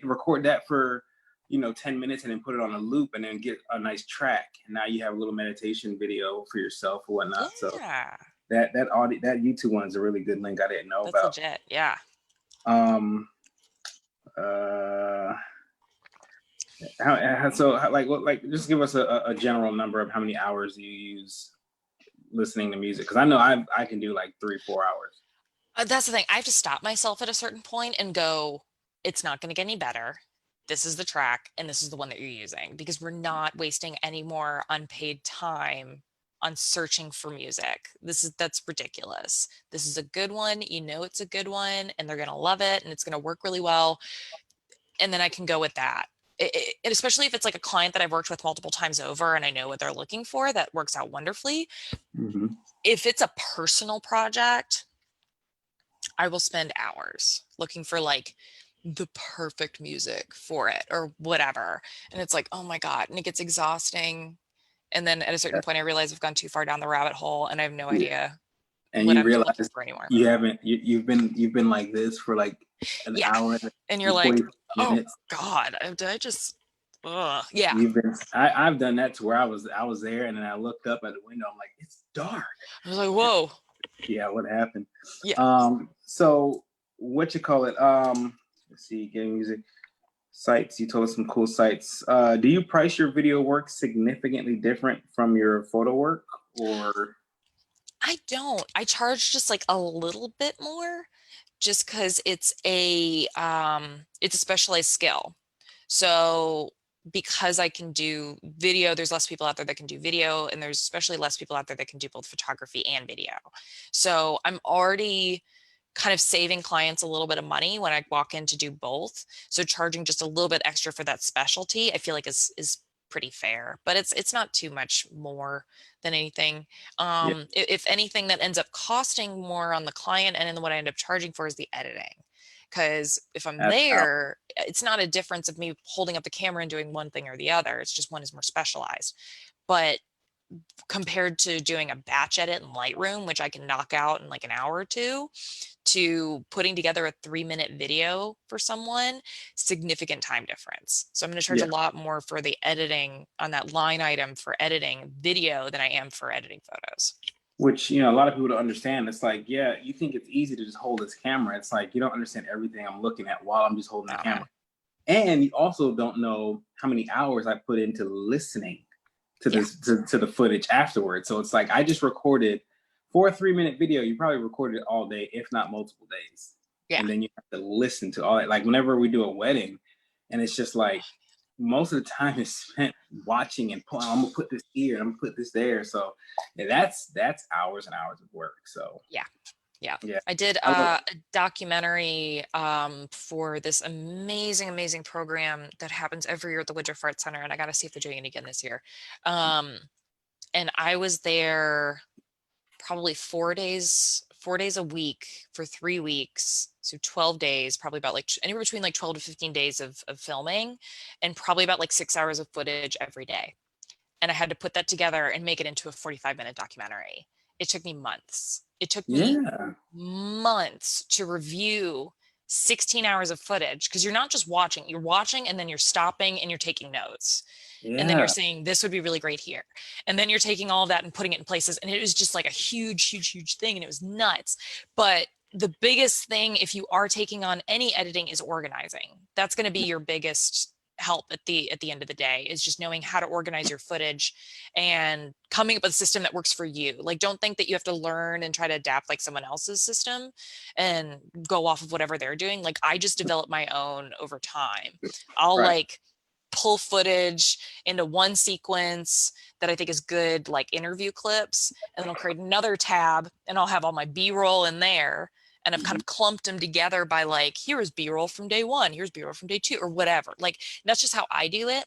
record that for 10 minutes and then put it on a loop and then get a nice track and now you have a little meditation video for yourself or whatnot. So Yeah, that YouTube one is a really good link I didn't know that's about. legit. Yeah. Um uh like what like just give us a general number of how many hours you use listening to music because I know I can do like 3-4 hours. That's the thing. I have to stop myself at a certain point and go, it's not going to get any better. This is the track, and this is the one that you're using, because we're not wasting any more unpaid time on searching for music. That's ridiculous. This is a good one. You know it's a good one, and they're going to love it, and it's going to work really well. And then I can go with that. And especially if it's like a client that I've worked with multiple times over and I know what they're looking for, that works out wonderfully. Mm-hmm. If it's a personal project, I will spend hours looking for like the perfect music for it or whatever. And it's like, oh my God. And it gets exhausting. And then at a certain point, I realize I've gone too far down the rabbit hole and I have no Yeah. idea And what you I'm looking realize for anymore. you've been like this for like an Yeah. hour And you're and like, 40 oh minutes. God, did I just, yeah. You've been I've done that to where I was there and then I looked up at the window. I'm like, it's dark. I was like, whoa. Yeah, what happened? Yeah. So what you call it? Let's see, game music sites. You told us some cool sites. Do you price your video work significantly different from your photo work or I don't. I charge just like a little bit more just because it's a specialized skill. So because I can do video, there's less people out there that can do video, and there's especially less people out there that can do both photography and video. So I'm already kind of saving clients a little bit of money when I walk in to do both. So charging just a little bit extra for that specialty, I feel like is pretty fair, but it's not too much more than anything. Yeah. If anything that ends up costing more on the client and then what I end up charging for is the editing. Because if I'm That's there, it's not a difference of me holding up the camera and doing one thing or the other. It's just one is more specialized. But compared to doing a batch edit in Lightroom, which I can knock out in like an hour or two, to putting together a 3-minute video for someone, significant time difference. So I'm going to charge a lot more for the editing on that line item for editing video than I am for editing photos. Which, you know, a lot of people don't understand. It's like, yeah, you think it's easy to just hold this camera. It's like, you don't understand everything I'm looking at while I'm just holding the camera. And you also don't know how many hours I put into listening to this, to the footage afterwards. So it's like, I just recorded for a 3-minute video. You probably recorded it all day, if not multiple days. Yeah. And then you have to listen to all that. Like whenever we do a wedding, and it's just like, most of the time is spent watching and pulling. I'm gonna put this here, I'm gonna put this there. So yeah, that's hours and hours of work. So yeah. I did a documentary for this amazing program that happens every year at the Woodruff Art Center, and I got to see if they're doing it again this year. And I was there probably 4 days a week for 3 weeks. So 12 days, probably about like anywhere between like 12 to 15 days of filming, and probably about like 6 hours of footage every day. And I had to put that together and make it into a 45-minute documentary. It took me months. It took me months to review 16 hours of footage, because you're not just watching, you're watching and then you're stopping and you're taking notes. And then you're saying, this would be really great here. And then you're taking all of that and putting it in places. And it was just like a huge thing. And it was nuts. But the biggest thing, if you are taking on any editing, is organizing. That's going to be your biggest help at the end of the day, is just knowing how to organize your footage and coming up with a system that works for you. Like, don't think that you have to learn and try to adapt like someone else's system and go off of whatever they're doing. Like, I just developed my own over time. I'll like pull footage into one sequence that I think is good, like interview clips, and then I'll create another tab and I'll have all my B-roll in there. And I've kind of clumped them together by like, here's B-roll from day 1, here's B-roll from day 2, or whatever. Like, that's just how I do it.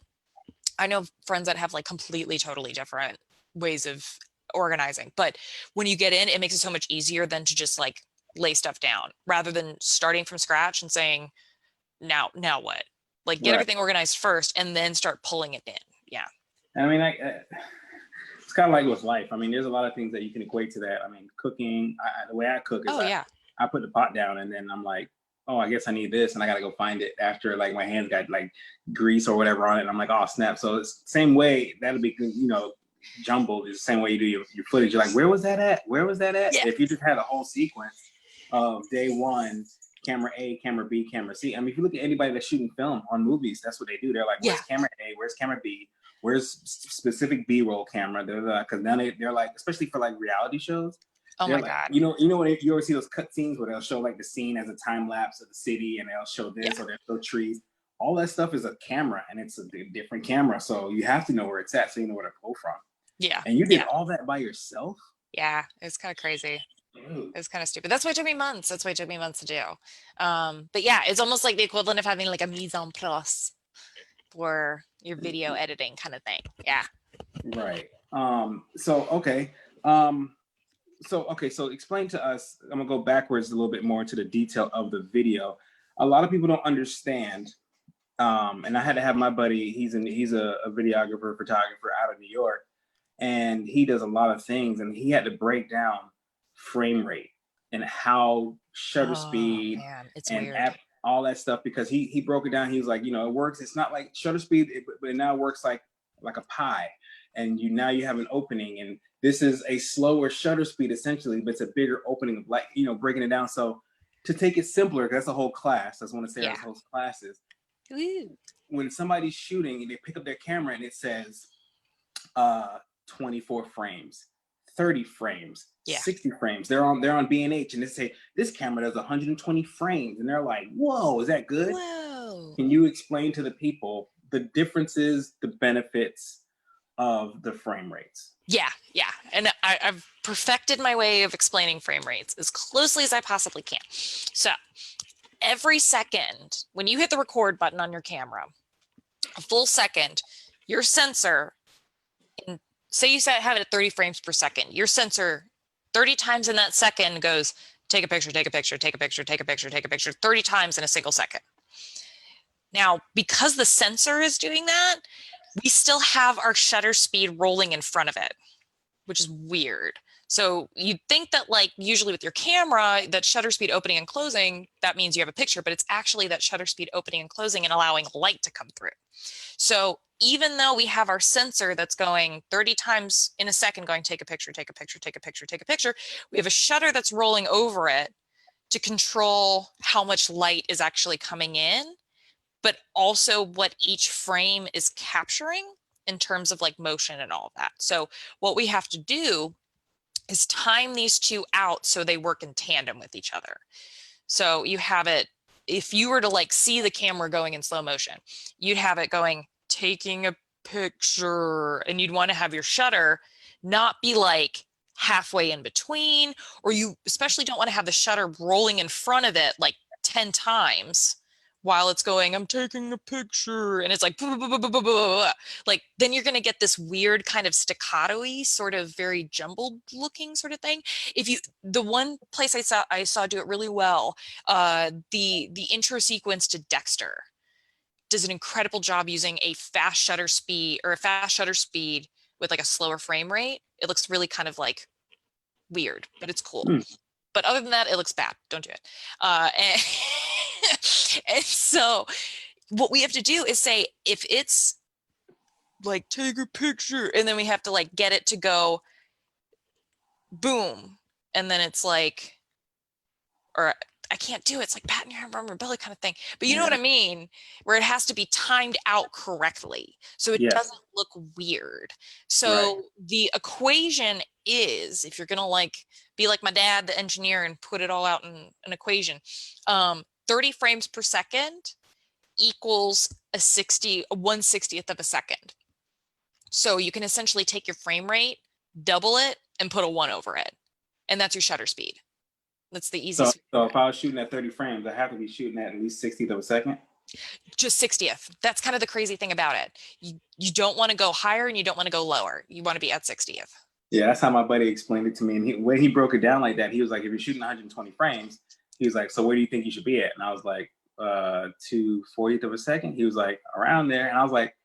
I know friends that have like completely, totally different ways of organizing. But when you get in, it makes it so much easier than to just like lay stuff down, rather than starting from scratch and saying, now what? Like, get everything organized first and then start pulling it in. Yeah. I mean, it's kind of like with life. I mean, there's a lot of things that you can equate to that. I mean, cooking, the way I cook is I put the pot down and then I'm like, oh, I guess I need this. And I got to go find it after like my hands got like grease or whatever on it. And I'm like, oh, snap. So it's the same way that'll be, you know, jumbled. It's the same way you do your footage. You're like, where was that at? Where was that at? Yeah. If you just had a whole sequence of day 1, camera A, camera B, camera C. I mean, if you look at anybody that's shooting film on movies, that's what they do. They're like, where's camera A? Where's camera B? Where's specific B-roll camera? Because now they're like, especially for like reality shows. Oh my God. You know when you ever see those cut scenes where they'll show like the scene as a time lapse of the city, and they'll show this or they'll show trees. All that stuff is a camera, and it's a different camera. So you have to know where it's at so you know where to pull from. Yeah. And you did all that by yourself? Yeah, it's kind of crazy. It's kind of stupid. That's why it took me months. To do. But yeah, it's almost like the equivalent of having like a mise en place for your video editing kind of thing. Yeah. Right. So explain to us, I'm gonna go backwards a little bit more into the detail of the video. A lot of people don't understand, and I had to have my buddy, he's a videographer, photographer out of New York, and he does a lot of things, and he had to break down frame rate and how shutter speed and all that stuff, because he broke it down. He was like, you know, it works. It's not like shutter speed, but it now works like a pie, and now you have an opening, and this is a slower shutter speed essentially, but it's a bigger opening of light, you know, breaking it down. So to take it simpler, that's a whole class. That's one of Sara's whole classes. When somebody's shooting and they pick up their camera and it says 24 frames, 30 frames, 60 frames. They're on B&H and they say this camera does 120 frames, and they're like, "Whoa, is that good?" Whoa. Can you explain to the people the differences, the benefits of the frame rates. Yeah, yeah. And I've perfected my way of explaining frame rates as closely as I possibly can. So every second, when you hit the record button on your camera, a full second, your sensor, say you have it at 30 frames per second, your sensor 30 times in that second goes, take a picture, take a picture, take a picture, take a picture, take a picture, 30 times in a single second. Now, because the sensor is doing that, we still have our shutter speed rolling in front of it, which is weird. So you'd think that like usually with your camera, that shutter speed opening and closing, that means you have a picture, but it's actually that shutter speed opening and closing and allowing light to come through. So even though we have our sensor that's going 30 times in a second, going take a picture, take a picture, take a picture, take a picture, we have a shutter that's rolling over it to control how much light is actually coming in, but also what each frame is capturing in terms of like motion and all of that. So what we have to do is time these two out so they work in tandem with each other. So you have it, if you were to like see the camera going in slow motion, you'd have it going, taking a picture, and you'd want to have your shutter not be like halfway in between, or you especially don't want to have the shutter rolling in front of it like 10 times while it's going, I'm taking a picture, and it's like, blah, blah, blah, blah, blah, blah. Like then you're going to get this weird kind of staccato-y, sort of very jumbled looking sort of thing. If you, the one place I saw do it really well, the intro sequence to Dexter does an incredible job using a fast shutter speed with like a slower frame rate. It looks really kind of like weird, but it's cool. But other than that, it looks bad. Don't do it. And, and so what we have to do is say, if it's like, take a picture, and then we have to like get it to go boom. And then it's like, or I can't do it. It's like patting your hand on your belly kind of thing. But you know what I mean? Where it has to be timed out correctly. So it doesn't look weird. So the equation is, if you're going to like be like my dad, the engineer, and put it all out in an equation, 30 frames per second equals a 1/60th of a second. So you can essentially take your frame rate, double it, and put a 1 over it. And that's your shutter speed. That's the easiest. So if I was shooting at 30 frames, I have to be shooting at least 60th of a second? Just 60th. That's kind of the crazy thing about it. You don't want to go higher and you don't want to go lower. You want to be at 60th. Yeah, that's how my buddy explained it to me. And when he broke it down like that, he was like, if you're shooting 120 frames, he was like, so where do you think you should be at? And I was like, 2/40th of a second. He was like, around there. And I was like,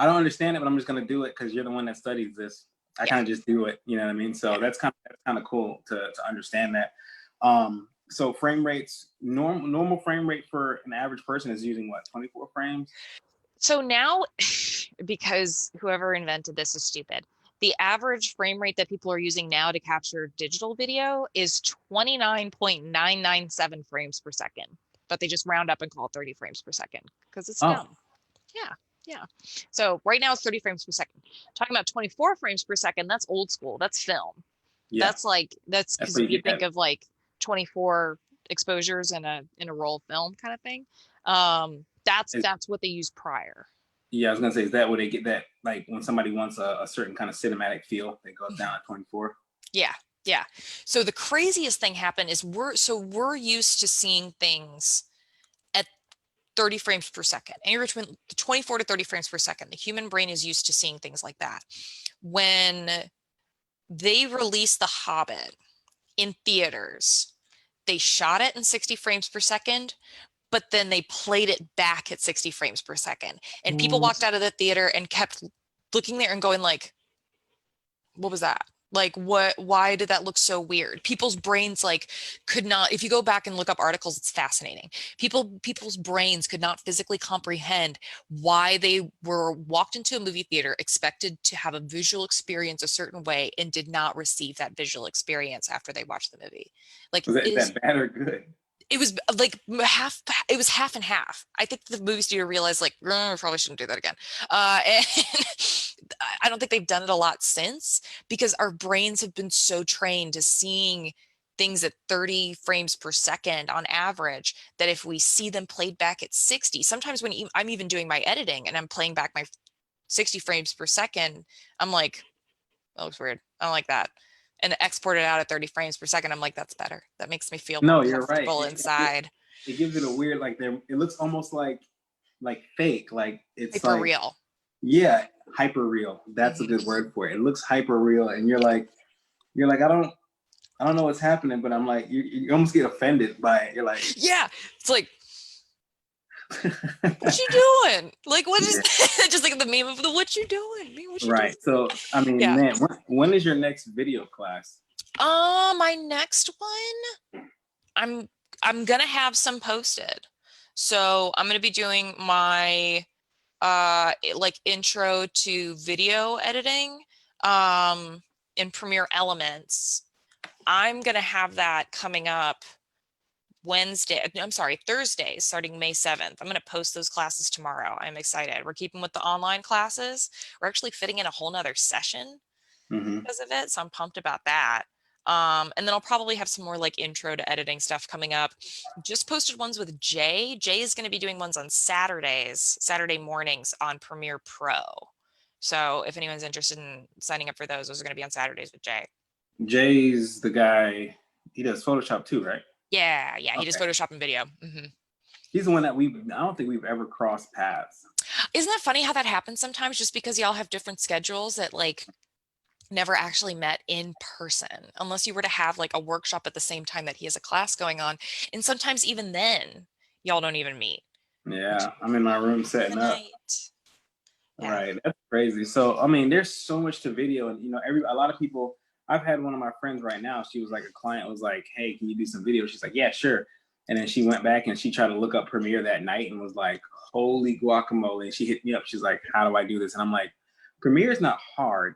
I don't understand it, but I'm just going to do it because you're the one that studies this. I kind of just do it. You know what I mean? So that's kind of cool to understand that. So frame rates, normal frame rate for an average person is using what, 24 frames? So now, because whoever invented this is stupid, the average frame rate that people are using now to capture digital video is 29.997 frames per second. But they just round up and call it 30 frames per second because it's dumb. Yeah. Yeah. So right now it's 30 frames per second. Talking about 24 frames per second, that's old school. That's film. Yeah. That's because if you think of like 24 exposures in a roll of film kind of thing. That's what they use prior. Yeah, I was gonna say, is that where they get that, like when somebody wants a certain kind of cinematic feel, they go down at 24? Yeah. Yeah. So the craziest thing happened is we're used to seeing things at 30 frames per second, anywhere between 24 to 30 frames per second. The human brain is used to seeing things like that. When they released The Hobbit in theaters, they shot it in 60 frames per second, but then they played it back at 60 frames per second. And people walked out of the theater and kept looking there and going like, what was that? Like, why did that look so weird? People's brains like could not, if you go back and look up articles, it's fascinating. People's brains could not physically comprehend why they were walked into a movie theater, expected to have a visual experience a certain way, and did not receive that visual experience after they watched the movie. Like, is that bad or good? It was like half and half. I think the movie studio realized like, I probably shouldn't do that again. And I don't think they've done it a lot since, because our brains have been so trained to seeing things at 30 frames per second on average, that if we see them played back at 60, sometimes when I'm even doing my editing and I'm playing back my 60 frames per second, I'm like, that looks weird. I don't like that. And export it out at 30 frames per second. I'm like, that's better. That makes me feel more No, you're right. comfortable inside. It gives it a weird, like, it looks almost like fake. Like it's Hyper like, real. yeah, hyper real. That's a good word for it. It looks hyper real, and you're like, I don't know what's happening, but I'm like, you almost get offended by it. You're like, yeah, it's like, what you doing? Like, what is just like the meme of the what you doing? What you right. doing? So, I mean, Yeah. man, when is your next video class? My next one, I'm gonna have some posted. So I'm gonna be doing my like intro to video editing in Premiere Elements. I'm gonna have that coming up Thursday, starting May 7th. I'm going to post those classes tomorrow. I'm excited. We're keeping with the online classes. We're actually fitting in a whole nother session because of it. So I'm pumped about that. And then I'll probably have some more like intro to editing stuff coming up. Just posted ones with Jay. Jay is going to be doing ones on Saturday mornings on Premiere Pro. So if anyone's interested in signing up for those are going to be on Saturdays with Jay. Jay's the guy, he does Photoshop too, right? Yeah. He does Photoshop and video. He's the one that I don't think we've ever crossed paths. Isn't that funny how that happens sometimes, just because y'all have different schedules that like never actually met in person, unless you were to have like a workshop at the same time that he has a class going on. And sometimes even then y'all don't even meet. Yeah, I'm in my room setting up. Yeah. Right, that's crazy. So, I mean, there's so much to video, and a lot of people. I've had one of my friends right now. She was like, a client was like, "Hey, can you do some video?" She's like, "Yeah, sure." And then she went back and she tried to look up Premiere that night and was like, "Holy guacamole!" And she hit me up. She's like, "How do I do this?" And I'm like, "Premiere is not hard,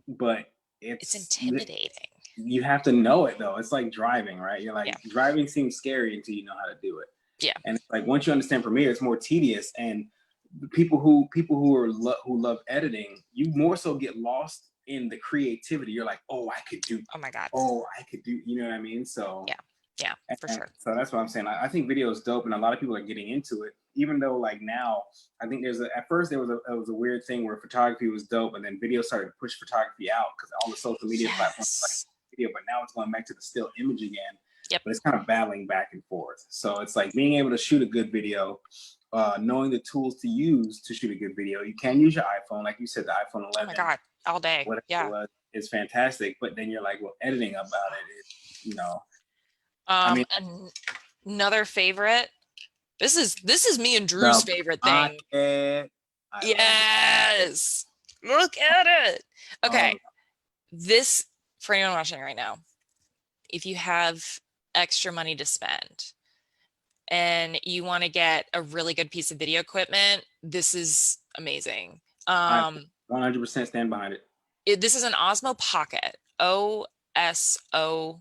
but It's intimidating. You have to know it though. It's like driving, right? You're like, driving seems scary until you know how to do it. Yeah. And it's like once you understand Premiere, it's more tedious. And people who love editing, you more so get lost in the creativity. You're like, oh, I could do. Oh my God. Oh, I could do. You know what I mean? So yeah, for sure. So that's what I'm saying. I think video is dope, and a lot of people are getting into it. Even though, like now, I think at first there was a weird thing where photography was dope, and then video started to push photography out because all the social media platforms like video. But now it's going back to the still image again. Yep. But it's kind of battling back and forth. So it's like being able to shoot a good video, knowing the tools to use to shoot a good video. You can use your iPhone, like you said, the iPhone 11. Oh my God, all day. Whatever it was, is fantastic. But then you're like, well, editing about it, I mean, another favorite. This is me and Drew's favorite thing. Yes. Look at it. Okay. This, for anyone watching right now, if you have extra money to spend and you want to get a really good piece of video equipment, this is amazing. I 100% stand behind it. This is an Osmo Pocket. OSOMO.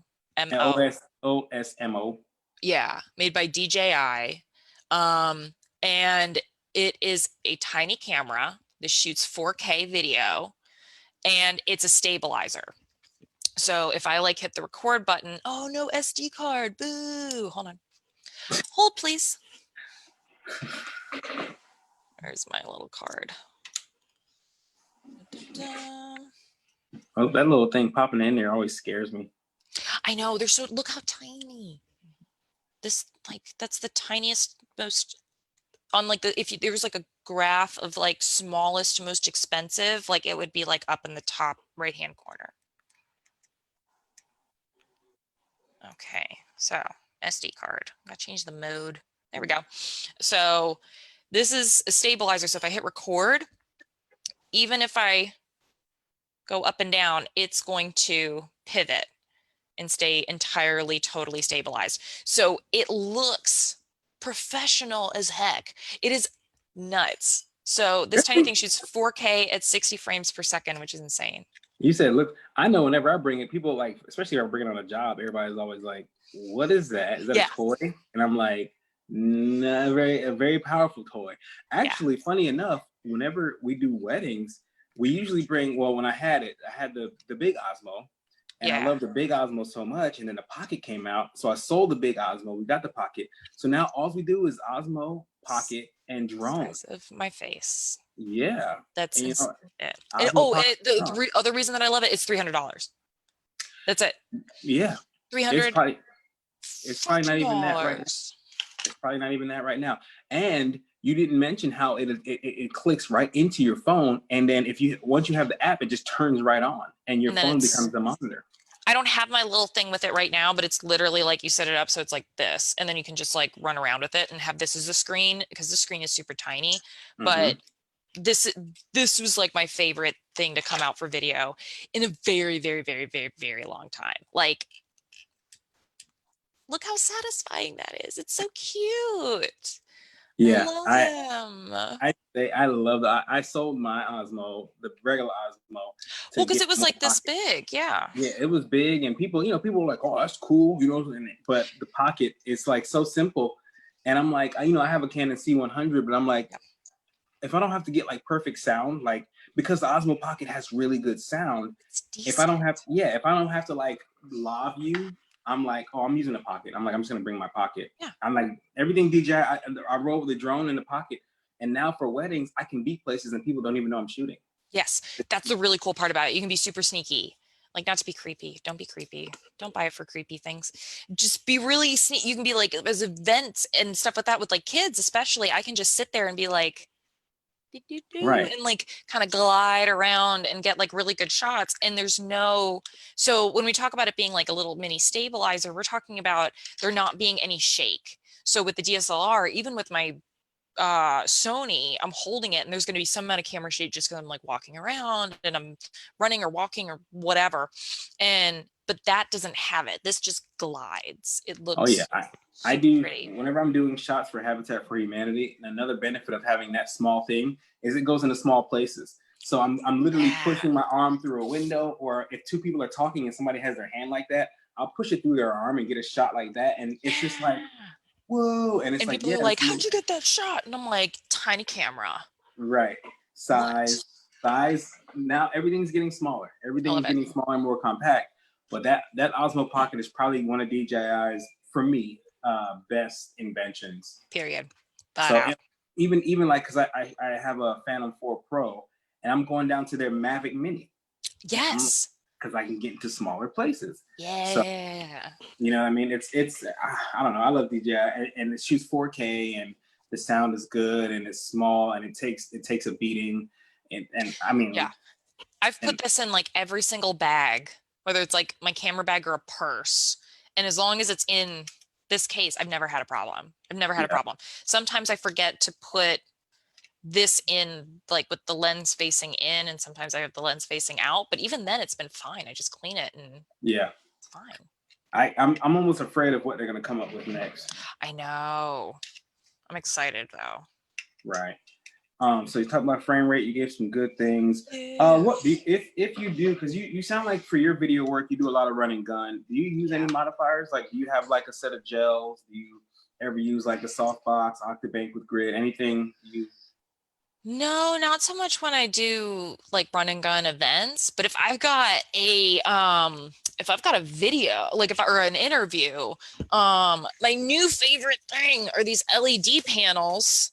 OSMO. Yeah, made by DJI. And it is a tiny camera that shoots 4K video, and it's a stabilizer. So if I like hit the record button, oh no, SD card, boo, hold on. Hold please. There's my little card. Oh, that little thing popping in there always scares me. I know, look how tiny. That's the tiniest, most, on like if there was like a graph of like smallest to most expensive, like it would be like up in the top right hand corner. Okay, so SD card. I'm gonna change the mode. There we go. So this is a stabilizer. So if I hit record, even if I go up and down, it's going to pivot and stay entirely, totally stabilized. So it looks professional as heck. It is nuts. So this tiny thing shoots 4K at 60 frames per second, which is insane. You said, look, I know whenever I bring it, people like, especially if I bring it on a job, everybody's always like, what is that? Is that a toy? And I'm like, nah, a very powerful toy. Actually, funny enough, whenever we do weddings, we usually bring, well, when I had it, I had the big Osmo, And I love the big Osmo so much. And then the Pocket came out. So I sold the big Osmo. We got the Pocket. So now all we do is Osmo, Pocket, and drone. Size of my face. Yeah. That's and, it. The other reason that I love it is $300. That's it. Yeah. $300. It's probably not even that right now. It's probably not even that right now. And you didn't mention how it clicks right into your phone, and then once you have the app, it just turns right on, and your phone becomes the monitor. I don't have my little thing with it right now, but it's literally like you set it up so it's like this, and then you can just like run around with it and have this as a screen, because the screen is super tiny. But this was like my favorite thing to come out for video in a very, very, very, very, very long time. Like, look how satisfying that is. It's so cute. Yeah, I love that. I sold my Osmo, the regular Osmo. Well, because it was like this big, yeah. Yeah, it was big, and people were like, "Oh, that's cool," but the Pocket, it's like so simple, and I'm like, I have a Canon C100, but I'm like, if I don't have to get like perfect sound, like because the Osmo Pocket has really good sound, if I don't have to like lav you, I'm like, oh, I'm using the Pocket. I'm like, I'm just gonna bring my Pocket. Yeah. I'm like, everything DJI, I roll with the drone in the Pocket, and now for weddings, I can be places and people don't even know I'm shooting. Yes, that's the really cool part about it. You can be super sneaky. Like, not to be creepy. Don't be creepy. Don't buy it for creepy things. Just be really sneaky. You can be like, as events and stuff like that with like kids, especially, I can just sit there and be like, right, and like kind of glide around and get like really good shots. And so when we talk about it being like a little mini stabilizer, we're talking about there not being any shake. So with the DSLR, even with my Sony, I'm holding it and there's going to be some amount of camera shake just because I'm like walking around and I'm running or walking or whatever. But that doesn't have it. This just glides. It looks. Oh yeah, I do. Pretty. Whenever I'm doing shots for Habitat for Humanity, another benefit of having that small thing is it goes into small places. So I'm literally pushing my arm through a window, or if two people are talking and somebody has their hand like that, I'll push it through their arm and get a shot like that. And it's just like, whoa. And it's like, people are like, how'd you get that shot? And I'm like, tiny camera. Right. Size. Now everything's getting smaller. Everything's getting smaller and more compact. But that Osmo Pocket is probably one of DJI's, for me, best inventions. Period. So even like, because I have a Phantom 4 Pro, and I'm going down to their Mavic Mini. Yes. Because I can get into smaller places. Yeah. So, you know what I mean? It's I don't know. I love DJI, and it shoots 4K, and the sound is good, and it's small, and it takes a beating, and I mean, yeah. I've put this in like every single bag, whether it's like my camera bag or a purse, and as long as it's in this case, I've never had a problem. Sometimes I forget to put this in like with the lens facing in, and sometimes I have the lens facing out, but even then it's been fine. I just clean it and it's fine. I'm almost afraid of what they're going to come up with next. I know. I'm excited though. Right. So you talked about frame rate. You gave some good things. What do if you do, because you sound like for your video work you do a lot of run and gun. Do you use any modifiers? Like, do you have like a set of gels? Do you ever use like a softbox, Octabank with grid? Anything you? No, not so much when I do like run and gun events, but if I've got a video, like or an interview, my new favorite thing are these LED panels.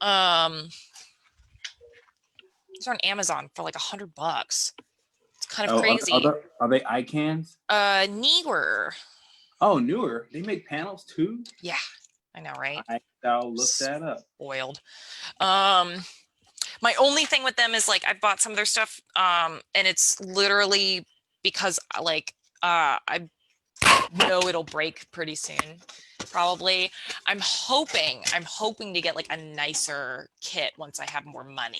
These are on Amazon for like $100. It's kind of crazy. Are they iCans? Newer. Oh, newer. They make panels too? Yeah, I know, right? I'll look that up. Spoiled. My only thing with them is like I've bought some of their stuff, and it's literally because like I know it'll break pretty soon. Probably. I'm hoping to get like a nicer kit once I have more money.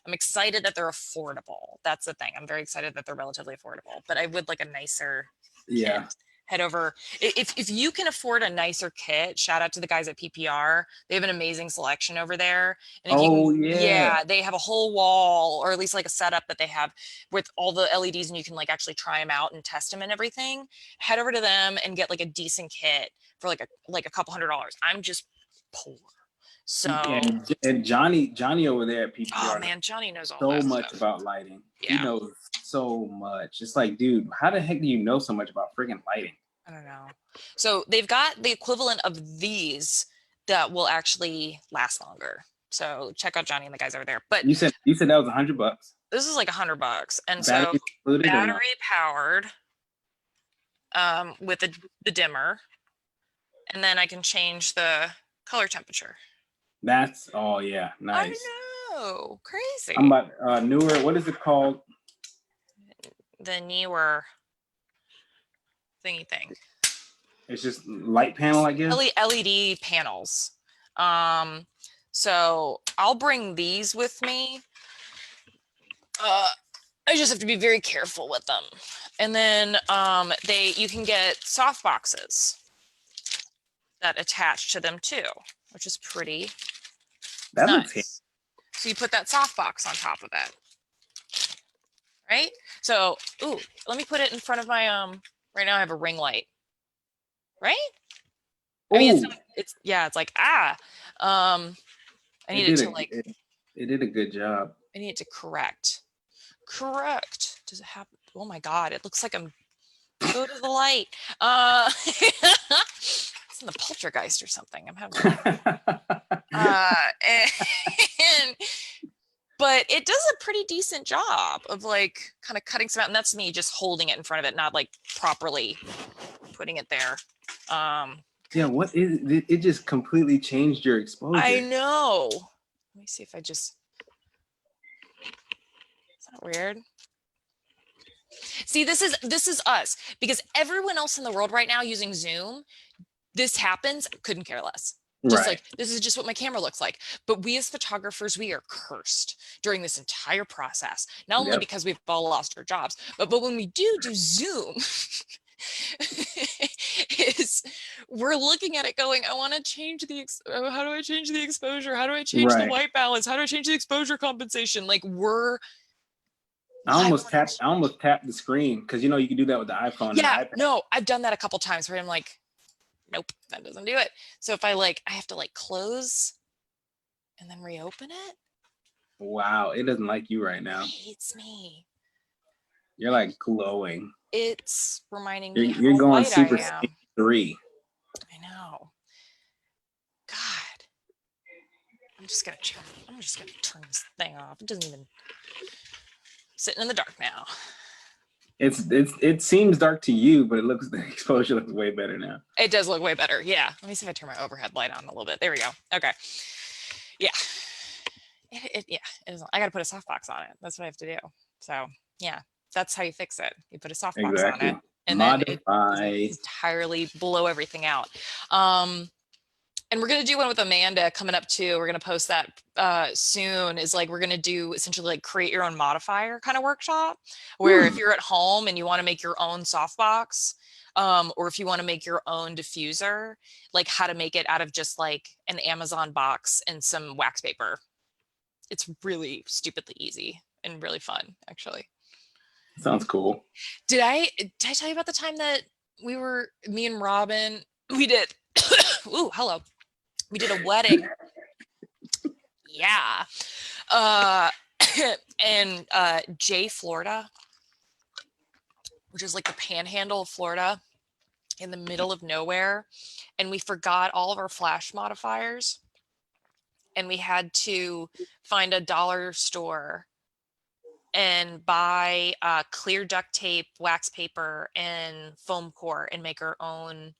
I'm excited that they're affordable. That's the thing. I'm very excited that they're relatively affordable, but I would like a nicer kit. Head over. If you can afford a nicer kit, shout out to the guys at PPR. They have an amazing selection over there. And they have a whole wall, or at least like a setup that they have with all the LEDs, and you can like actually try them out and test them and everything. Head over to them and get like a decent kit for like a couple $100. I'm just poor. So and Johnny over there at PPR. Oh man, Johnny knows all so that much stuff. about lighting. Yeah. He knows so much. It's like, dude, how the heck do you know so much about freaking lighting? I don't know. So they've got the equivalent of these that will actually last longer. So check out Johnny and the guys over there. But you said that was $100. This is like $100, and Battery so included or no? battery powered with the dimmer, and then I can change the color temperature. That's yeah, nice. I know, crazy. I'm about newer. What is it called? The newer thingy thing. It's just light panel, I guess. LED panels. So I'll bring these with me. I just have to be very careful with them. And then you can get soft boxes that attach to them too, which is pretty nice. So you put that soft box on top of it, right? So, ooh, let me put it in front of my right now I have a ring light, right? I mean, it's like I need it to like. It did a good job. I need it to correct. Does it have? Oh my God! It looks like I'm. Go to the light. It's in the poltergeist or something. I'm having. But it does a pretty decent job of like kind of cutting some out, and that's me just holding it in front of it, not like properly putting it there. Yeah, what is it? It just completely changed your exposure. I know. Let me see if I just. Is that weird? See, this is us, because everyone else in the world right now using Zoom, this happens, couldn't care less. Just like, this is just what my camera looks like. But we as photographers, we are cursed during this entire process, not only because we've all lost our jobs, but when we do Zoom, we're looking at it going, I want to change how do I change the exposure? How do I change the white balance? How do I change the exposure compensation? Like I almost tapped the screen, because you can do that with the iPhone. Yeah, and the iPad. No, I've done that a couple times where I'm like, nope, that doesn't do it. So if I have to close and then reopen it. Wow, it doesn't like you right now. It hates me. You're like glowing. It's reminding me how you're going white super I am. 3. I know. God. I'm just gonna turn this thing off. It doesn't even. Sitting in the dark now. It seems dark to you, but the exposure looks way better now. It does look way better. Yeah. Let me see if I turn my overhead light on a little bit. There we go. Okay. Yeah. It is. I got to put a softbox on it. That's what I have to do. So yeah, that's how you fix it. You put a softbox on it, and then it entirely blow everything out. And we're going to do one with Amanda coming up too. We're going to post that soon. Is we're going to do essentially create your own modifier kind of workshop, where if you're at home and you want to make your own softbox, or if you want to make your own diffuser, how to make it out of just an Amazon box and some wax paper. It's really stupidly easy and really fun, actually. Sounds cool. Did I tell you about the time that me and Robin, we did, ooh, hello. We did a wedding. Yeah. In Jay, Florida, which is the panhandle of Florida in the middle of nowhere. And we forgot all of our flash modifiers. And we had to find a dollar store and buy clear duct tape, wax paper, and foam core and make our own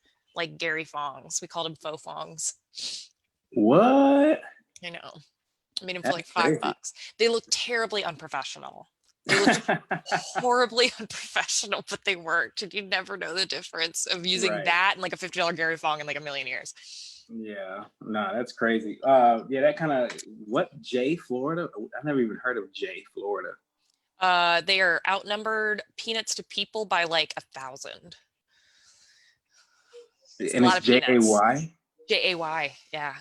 Gary Fongs. We called them faux fongs. What? I know. I made them for $5. They look terribly unprofessional. They look horribly unprofessional, but they worked. And you never know the difference of using that and a $50 Gary Fong in a million years. Yeah, no, that's crazy. Yeah, that kind of Jay, Florida? I've never even heard of Jay, Florida. They are outnumbered peanuts to people by 1,000. And it's Jay? Jay, yeah.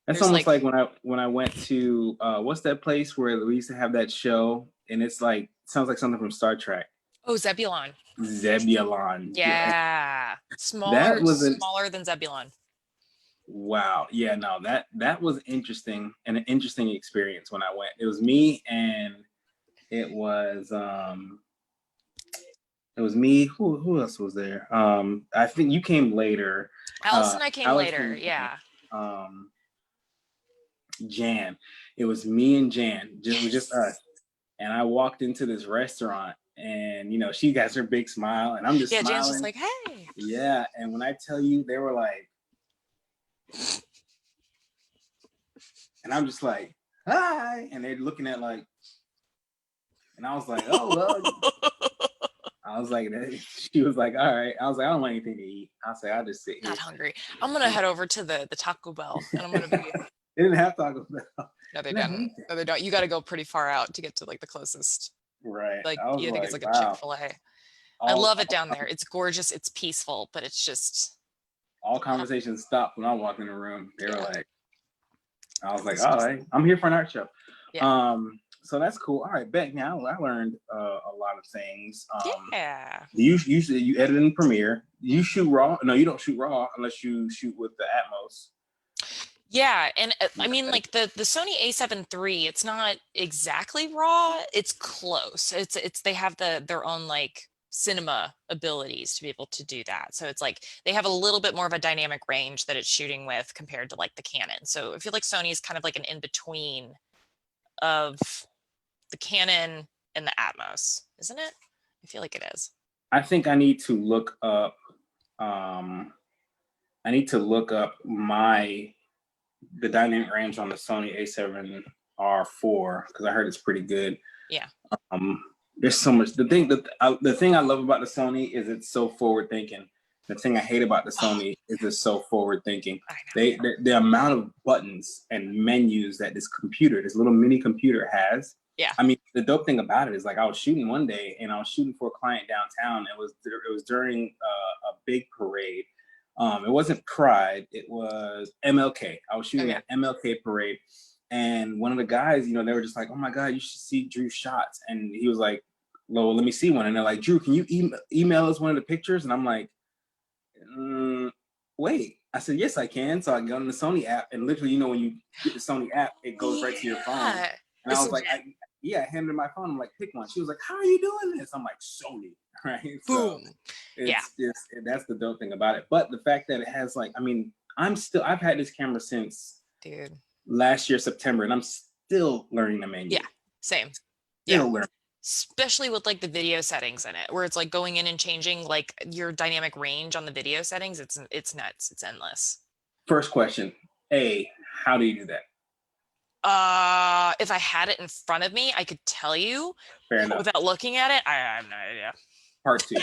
That's almost like when I went to what's that place where we used to have that show, and it's sounds like something from Star Trek. Oh, Zebulon. Zebulon. Yeah. Smaller than Zebulon. Wow. Yeah, no, that was interesting and an interesting experience when I went. It was me and it was me. Who else was there? I think you came later. Alice and I came later. Allison, Yeah. Jan. It was me and Jan. It was just us. And I walked into this restaurant and she has her big smile and I'm just Yeah, smiling. Jan's just like, hey. Yeah. And when I tell you, they were like, and I'm just like, hi. And they're looking at like, and I was like, oh, well. I was like, she was like, all right. I was like, I don't want anything to eat. I was like, I'll just sit here. Not hungry. I'm going to head over to the Taco Bell and I'm going to be. They didn't have Taco Bell. No, they didn't. No, they don't. You got to go pretty far out to get to like the closest. Right. Like, I think it's like a wow. Chick-fil-A. I love it down there. It's gorgeous. It's peaceful, but it's just. All conversations stopped when I walked in the room. They were like, I was like, all right, I'm here for an art show. Yeah. So that's cool. All right, Beck. Now I learned a lot of things. Yeah. You edit in Premiere. You shoot raw. No, you don't shoot raw unless you shoot with the Atmos. Yeah, and I mean, like the Sony A7 III, it's not exactly raw. It's close. It's they have their own like cinema abilities to be able to do that. So it's like they have a little bit more of a dynamic range that it's shooting with compared to like the Canon. So I feel like Sony is kind of like an in between of the Canon and the Atmos, isn't it? I feel like it is. I think I need to look up. The dynamic range on the Sony A7R4 because I heard it's pretty good. Yeah. There's so much. The thing I love about the Sony is it's so forward thinking. The thing I hate about the Sony is it's so forward thinking. The amount of buttons and menus that this little mini computer has. Yeah. I mean, the dope thing about it is like I was shooting one day and I was shooting for a client downtown. It was during a big parade. It wasn't Pride, it was MLK. I was shooting at MLK parade. And one of the guys, they were just like, oh my God, you should see Drew's shots. And he was like, well, let me see one. And they're like, Drew, can you email us one of the pictures? And I'm like, wait. I said, yes, I can. So I go on the Sony app and literally, when you get the Sony app, it goes right to your phone. And I was like, I handed her my phone. I'm like, pick one. She was like, how are you doing this? I'm like, Sony, right? Boom. So that's the dope thing about it. But the fact that it has I've had this camera since last year, September, and I'm still learning the menu. Yeah, same. Still learning. Especially with like the video settings in it, where it's like going in and changing like your dynamic range on the video settings. It's nuts. It's endless. First question, how do you do that? If I had it in front of me, I could tell you. Fair enough. Without looking at it, I have no idea. Part 2.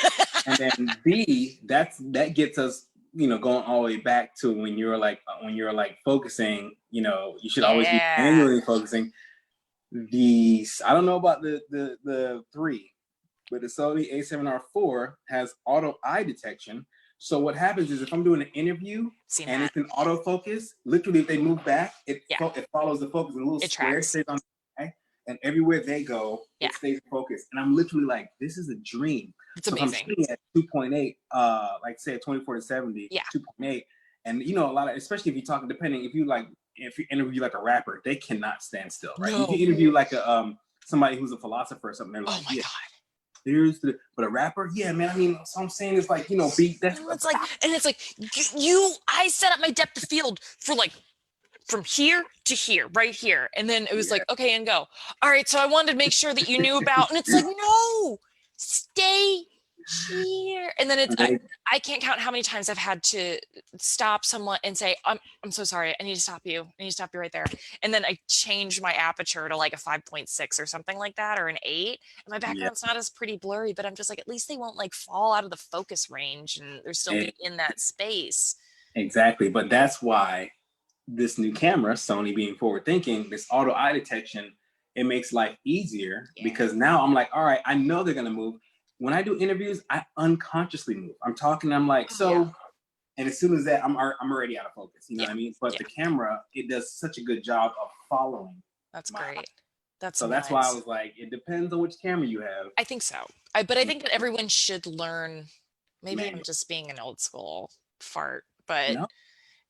And then B, that gets us, going all the way back to when you're like focusing, you should always be manually focusing. I don't know about the 3, but the Sony A7R4 has auto eye detection. So what happens is if I'm doing an interview and it's in autofocus, literally if they move back, it follows the focus. A little square stays on the eye, and everywhere they go, it stays focused. And I'm literally like, this is a dream. It's amazing. I'm shooting at 2.8, like say at 24-70, 2.8, and a lot of, especially if you're talking, if you interview like a rapper, they cannot stand still, right? No. If you interview like somebody who's a philosopher or something, they're like, oh my God. But a rapper, man. I mean, so I'm saying it's like, beat. That's it's like I set up my depth of field for like from here to here, right here, and then it was like, okay, and go. All right, so I wanted to make sure that you knew about, and it's like, no, stay here. And then I can't count how many times I've had to stop someone and say, I'm so sorry, I need to stop you. I need to stop you right there. And then I change my aperture to like a 5.6 or something like that, or an 8. And my background's not as pretty blurry, but I'm just like, at least they won't like fall out of the focus range and they're still be in that space. Exactly. But that's why this new camera, Sony being forward thinking, this auto eye detection, it makes life easier because now I'm like, all right, I know they're going to move. When I do interviews, I unconsciously move. I'm talking, I'm like, and as soon as that, I'm already out of focus. You know what I mean? But the camera, it does such a good job of following. That's great. That's why I was like, it depends on which camera you have. I think so. But I think that everyone should learn. Maybe I'm just being an old school fart, but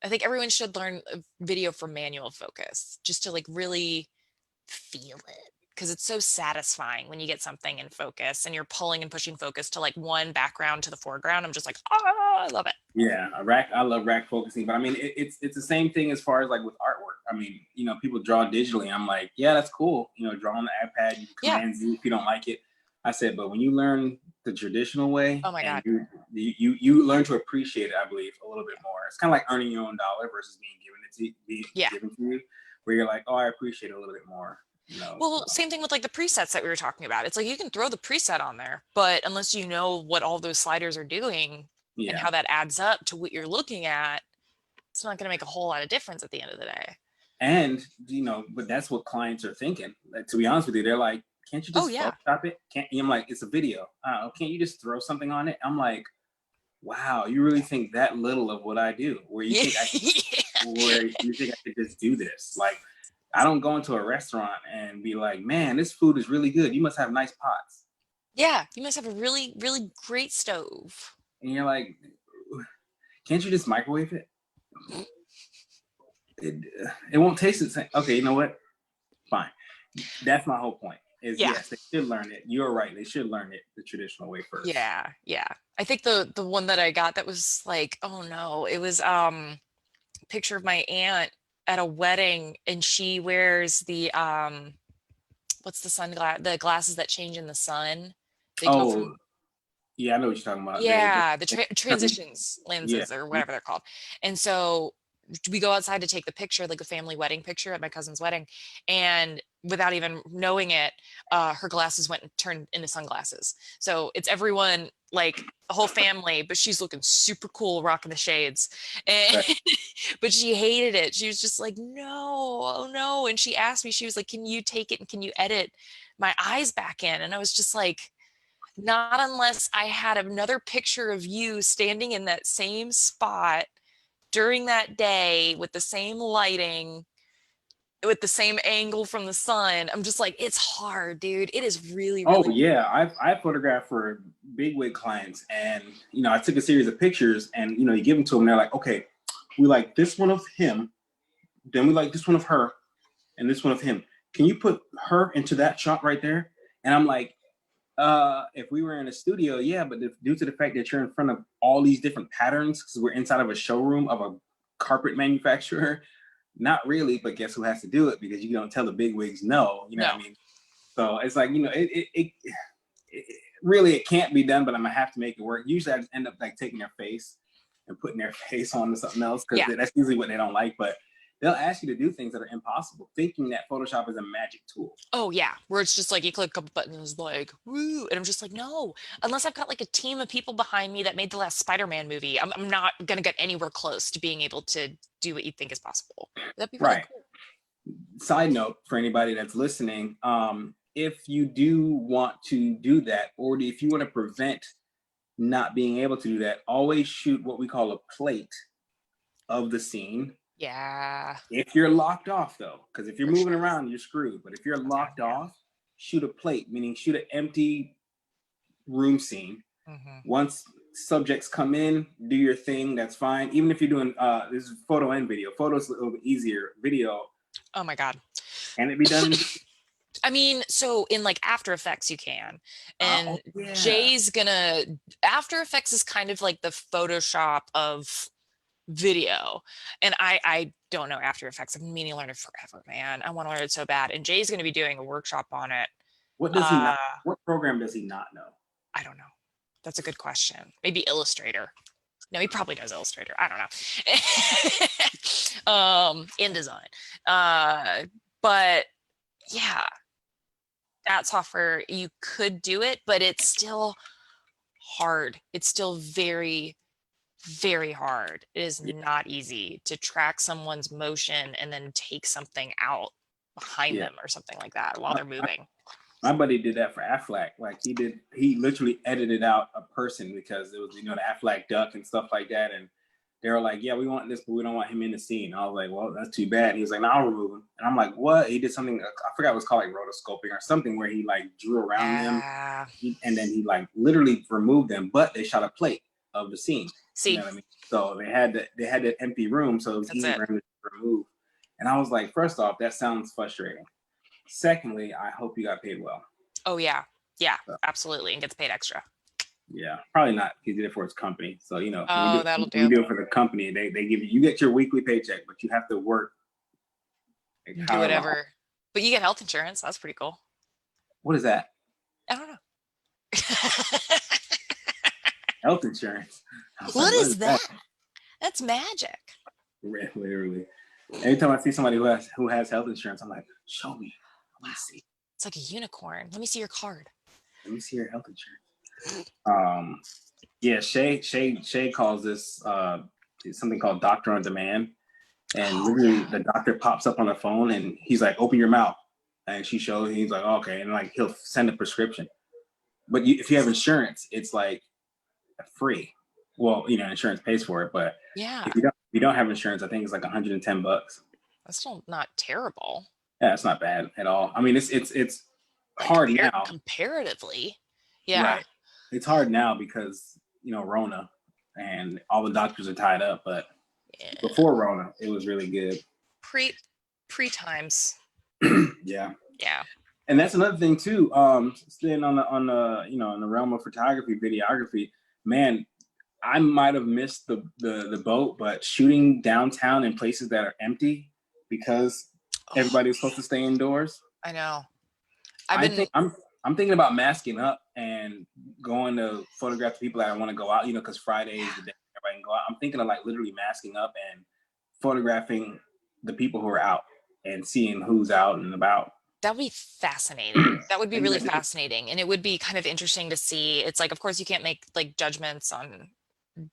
I think everyone should learn video for manual focus, just to like really feel it, because it's so satisfying when you get something in focus and you're pulling and pushing focus to like one background to the foreground. I'm just like, oh, I love it. Yeah, I love rack focusing, but I mean, it's the same thing as far as like with artwork. I mean, you know, people draw digitally. I'm like, yeah, that's cool. You know, draw on the iPad, you can Command Z if you don't like it. I said, but when you learn the traditional way, oh my God, you learn to appreciate it. I believe a little bit more. It's kind of like earning your own dollar versus being given to you, where you're like, oh, I appreciate it a little bit more. You know, well, same thing with like the presets that we were talking about. It's like you can throw the preset on there, but unless you know what all those sliders are doing and how that adds up to what you're looking at, it's not going to make a whole lot of difference at the end of the day. And you know, but that's what clients are thinking. Like, to be honest with you, they're like, can't you just Photoshop it? I'm like, it's a video. Can't you just throw something on it? I'm like, wow, you really think that little of what I do? Where you think where you think I could just do this? Like, I don't go into a restaurant and be like, man, this food is really good. You must have nice pots. Yeah, you must have a really, really great stove. And you're like, can't you just microwave it? It won't taste the same. Okay, you know what? Fine. That's my whole point. Is yes, they should learn it. You're right. They should learn it the traditional way first. Yeah, yeah. I think the one that I got that was like, oh no, it was a picture of my aunt at a wedding, and she wears the what's the sunglass, the glasses that change in the sun. They go from yeah, I know what you're talking about. Yeah, the transitions lenses or whatever they're called. And so we go outside to take the picture, like a family wedding picture at my cousin's wedding. And without even knowing it, her glasses went and turned into sunglasses. So it's everyone, like the whole family, but she's looking super cool, rocking the shades. And but she hated it. She was just like, no, oh no. And she asked me, she was like, can you take it and can you edit my eyes back in? And I was just like, not unless I had another picture of you standing in that same spot during that day with the same lighting, with the same angle from the sun. I'm just like, it's hard, dude. It is really, really hard. Yeah. I photographed for big wig clients, and you know, I took a series of pictures, and you know, you give them to them, they're like, okay, we like this one of him, then we like this one of her, and this one of him. Can you put her into that shot right there? And I'm like, if we were in a studio, yeah, but due to the fact that you're in front of all these different patterns, because we're inside of a showroom of a carpet manufacturer, not really, but guess who has to do it? Because you don't tell the big wigs no, you know what I mean? So it's like, you know, it really, it can't be done, but I'm gonna have to make it work. Usually I just end up like taking their face and putting their face onto something else, because that's usually what they don't like. But they'll ask you to do things that are impossible, thinking that Photoshop is a magic tool. Oh yeah, where it's just like you click a couple buttons, like woo, and I'm just like, no, unless I've got like a team of people behind me that made the last Spider-Man movie, I'm not gonna get anywhere close to being able to do what you think is possible. That'd be really cool. Side note for anybody that's listening, if you do want to do that, or if you want to prevent not being able to do that, always shoot what we call a plate of the scene. Yeah. If you're locked off though, because if you're moving around, you're screwed. But if you're locked off, shoot a plate, meaning shoot an empty room scene. Once subjects come in, do your thing, that's fine. Even if you're doing this is photo and video. Photo's a little bit easier. Video, oh my God, can it be done? I mean, so in like After Effects you can, and Jay's gonna, After Effects is kind of like the Photoshop of video, and I don't know After Effects. I've been meaning to learn it forever, man. I want to learn it so bad, and Jay's going to be doing a workshop on it. What does he not, what program does he not know? I don't know. That's a good question. Maybe Illustrator. No, he probably knows Illustrator. I don't know. InDesign. But yeah, that software, you could do it, but it's still hard. It's still very, very hard. It is not easy to track someone's motion and then take something out behind them or something like that while they're moving. My buddy did that for Aflac. Like he literally edited out a person because it was, you know, the Aflac duck and stuff like that. And they were like, yeah, we want this, but we don't want him in the scene. I was like, well, that's too bad. He was like, no, I'll remove him. And I'm like, what? He did something, I forgot what it was called, like rotoscoping or something, where he like drew around them and then he like literally removed them, but they shot a plate of the scene. See, you know what I mean? So they had that empty room, so it was easy for him to remove. And I was like, first off, that sounds frustrating. Secondly, I hope you got paid well. Oh yeah, absolutely, and gets paid extra. Yeah, probably not. He did it for his company, so that'll do. You do it for the company. They give you get your weekly paycheck, but you have to work. Like, do whatever, but you get health insurance. That's pretty cool. What is that? I don't know. Health insurance. What is that? That's magic. Literally. Every time I see somebody who has health insurance, I'm like, show me. Let me see. It's like a unicorn. Let me see your card. Let me see your health insurance. Yeah, Shay calls this something called Doctor on Demand. And literally the doctor pops up on the phone and he's like, open your mouth. And she shows, he's like, okay. And like, he'll send a prescription. But if you have insurance, it's like free. Well, insurance pays for it. But if you don't have insurance, I think it's like $110. That's still not terrible. Yeah, it's not bad at all. I mean, it's hard now. Comparatively. Yeah. Right. It's hard now because, Rona and all the doctors are tied up. But before Rona, it was really good. Pre times. Yeah. Yeah. And that's another thing too. Staying on the realm of photography, videography, man, I might have missed the boat, but shooting downtown in places that are empty because everybody's supposed to stay indoors. I know. I'm thinking about masking up and going to photograph the people that I want to go out, because Friday is the day everybody can go out. I'm thinking of like literally masking up and photographing the people who are out and seeing who's out and about. That would be fascinating. That would be really fascinating. And it would be kind of interesting to see. It's like, of course, you can't make like judgments on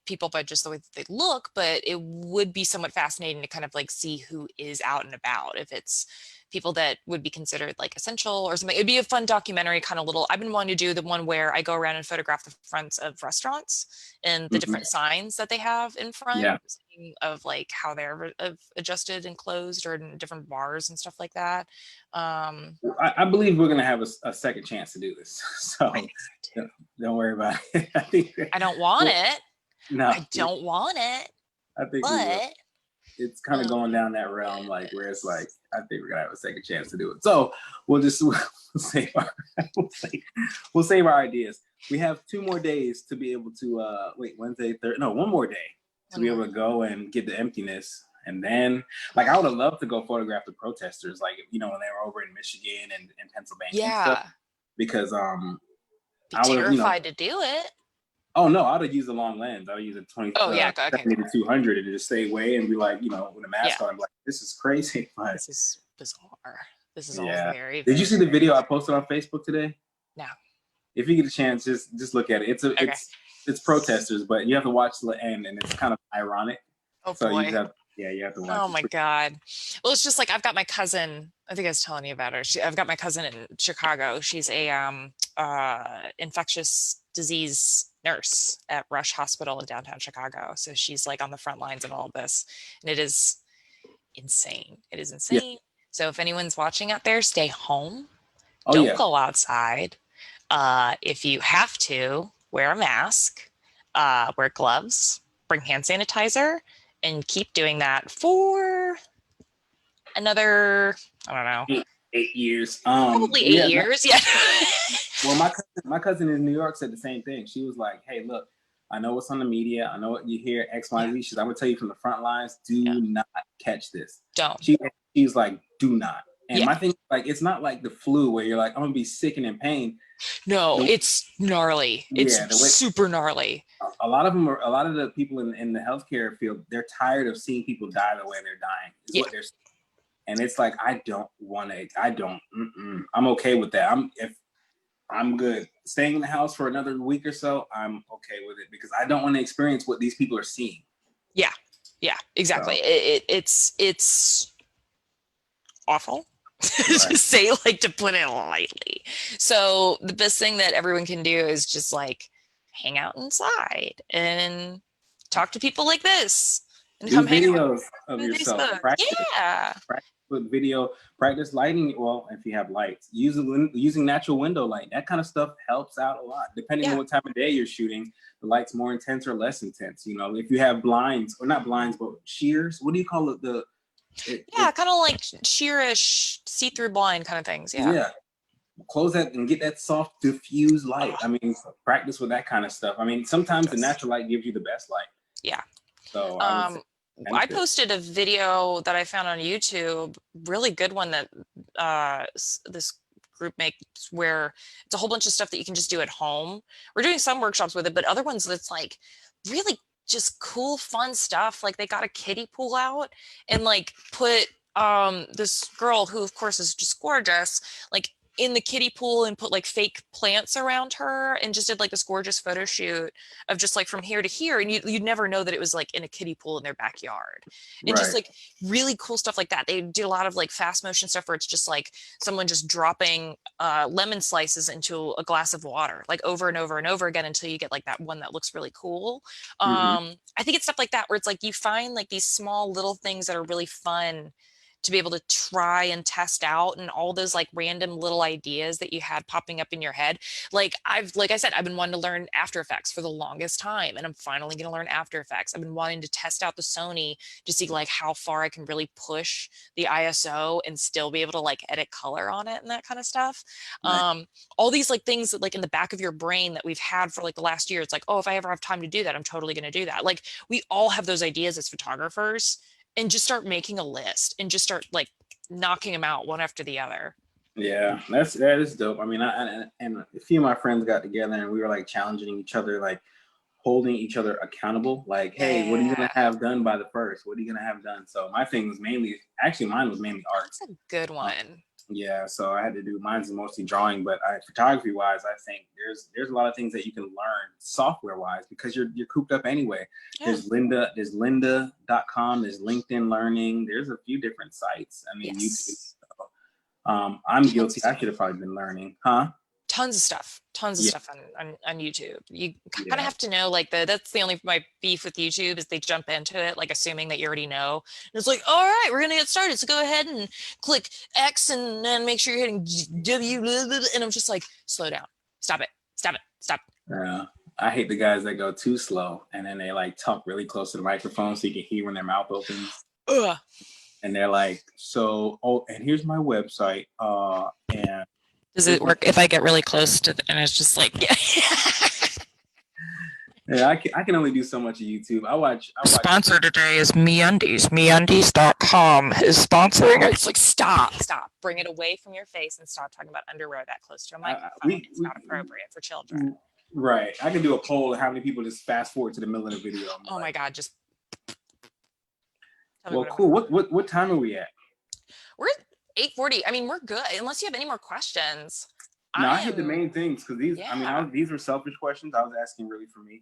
people by just the way that they look, but it would be somewhat fascinating to kind of like see who is out and about. If it's people that would be considered like essential or something. It'd be a fun documentary kind of little. I've been wanting to do the one where I go around and photograph the fronts of restaurants and the different signs that they have in front of like how they're adjusted and closed, or in different bars and stuff like that. I believe we're gonna have a second chance to do this, so don't worry about it. I don't want it. No, I don't want it. I think it's kind of going down that realm, like where it's like I think we're gonna have a second chance to do it. So we'll save our ideas. We have 2 more days to be able to Wednesday, one more day to be able to go and get the emptiness. And then, like, I would have loved to go photograph the protesters, like, when they were over in Michigan and Pennsylvania and stuff, because I was terrified to do it. Oh no, I would have used a long lens. I would use a 70 to 200 and just stay away and be like, with a mask on, I'm like, this is crazy. But this is bizarre. This is all very. Did you see the video I posted on Facebook today? No. If you get a chance, just look at it. It's protesters, but you have to watch the end, and it's kind of ironic. Oh boy. You have to watch. Oh my God. Well, it's just like I've got my cousin. I think I was telling you about her. I've got my cousin in Chicago. She's a infectious disease nurse at Rush Hospital in downtown Chicago. So she's like on the front lines of all of this, and it is insane. It is insane. Yeah. So if anyone's watching out there, stay home. Don't go outside. If you have to, wear a mask, wear gloves, bring hand sanitizer, and keep doing that for another, I don't know, 8 years. Probably 8 years. Yeah. Well, my cousin in New York said the same thing. She was like, "Hey, look, I know what's on the media. I know what you hear. X, Y, Z. She's, I'm gonna tell you from the front lines. Do not catch this. Don't." She's like, "Do not." And my thing, like, it's not like the flu where you're like, I'm gonna be sick and in pain. No, it's gnarly. It's super gnarly. A lot of the people in the healthcare field, they're tired of seeing people die the way they're dying. Is what they're saying. And it's like, I'm okay with that. I'm good. Staying in the house for another week or so, I'm okay with it because I don't want to experience what these people are seeing. Yeah. Yeah, exactly. So. It's awful. To say, like, to put it lightly. So the best thing that everyone can do is just like hang out inside and talk to people like this and do come videos of yourself. Practice with video, practice lighting. Well, if you have lights, using natural window light, that kind of stuff helps out a lot. Depending on what time of day you're shooting, the light's more intense or less intense. You know, if you have blinds, or not blinds, but shears, what do you call it? Kind of like sheerish, see-through blind kind of things. Yeah. Close that and get that soft diffuse light. I mean, practice with that kind of stuff. I mean, sometimes the natural light gives you the best light. Yeah. So I posted a video that I found on YouTube, really good one that this group makes, where it's a whole bunch of stuff that you can just do at home. We're doing some workshops with it, but other ones that's like really just cool, fun stuff. Like they got a kiddie pool out and like put this girl, who of course is just gorgeous, like in the kiddie pool, and put like fake plants around her, and just did like this gorgeous photo shoot of just like from here to here, and you'd never know that it was like in a kiddie pool in their backyard. And just like really cool stuff like that. They did a lot of like fast motion stuff where it's just like someone just dropping lemon slices into a glass of water, like over and over and over again, until you get like that one that looks really cool. I think it's stuff like that where it's like you find like these small little things that are really fun to be able to try and test out, and all those like random little ideas that you had popping up in your head. Like I said, I've been wanting to learn After Effects for the longest time, and I'm finally going to learn After Effects. I've been wanting to test out the Sony to see like how far I can really push the ISO and still be able to like edit color on it and that kind of stuff. All these like things that like in the back of your brain that we've had for like the last year. It's like, oh, if I ever have time to do that, I'm totally going to do that. Like we all have those ideas as photographers, and just start making a list and just start like knocking them out one after the other. Yeah, that is dope. I mean, and a few of my friends got together and we were like challenging each other, like holding each other accountable. Like, hey, what are you gonna have done by the first? What are you gonna have done? So my thing was mine was mainly art. That's a good one. Yeah, so I had to do mine's mostly drawing, but photography wise, I think there's a lot of things that you can learn software wise, because you're cooped up anyway. There's lynda.com, there's LinkedIn Learning, there's a few different sites. I mean, YouTube. So, I'm guilty. I should have probably been learning, Tons of stuff on YouTube. You kind of have to know, like, that's the only, my beef with YouTube is they jump into it like assuming that you already know, and it's like, all right, we're gonna get started, so go ahead and click X and then make sure you're hitting W, and I'm just like, slow down, stop. Yeah, I hate the guys that go too slow and then they like talk really close to the microphone so you can hear when their mouth opens. And they're like, so, oh, and here's my website, and does it work if I get really close to and it's just like, yeah, I can only do so much of YouTube. I watch sponsor today is MeUndies. MeUndies.com is sponsoring. It's like, stop, bring it away from your face and stop talking about underwear that close to a microphone. It's not appropriate for children. Right. I can do a poll of how many people just fast forward to the middle of the video. Oh my God, just. Well, cool. What time are we at? We're at 8:40. I mean, we're good. Unless you have any more questions. No, I hit the main things because these. Yeah. I mean, these were selfish questions. I was asking really for me.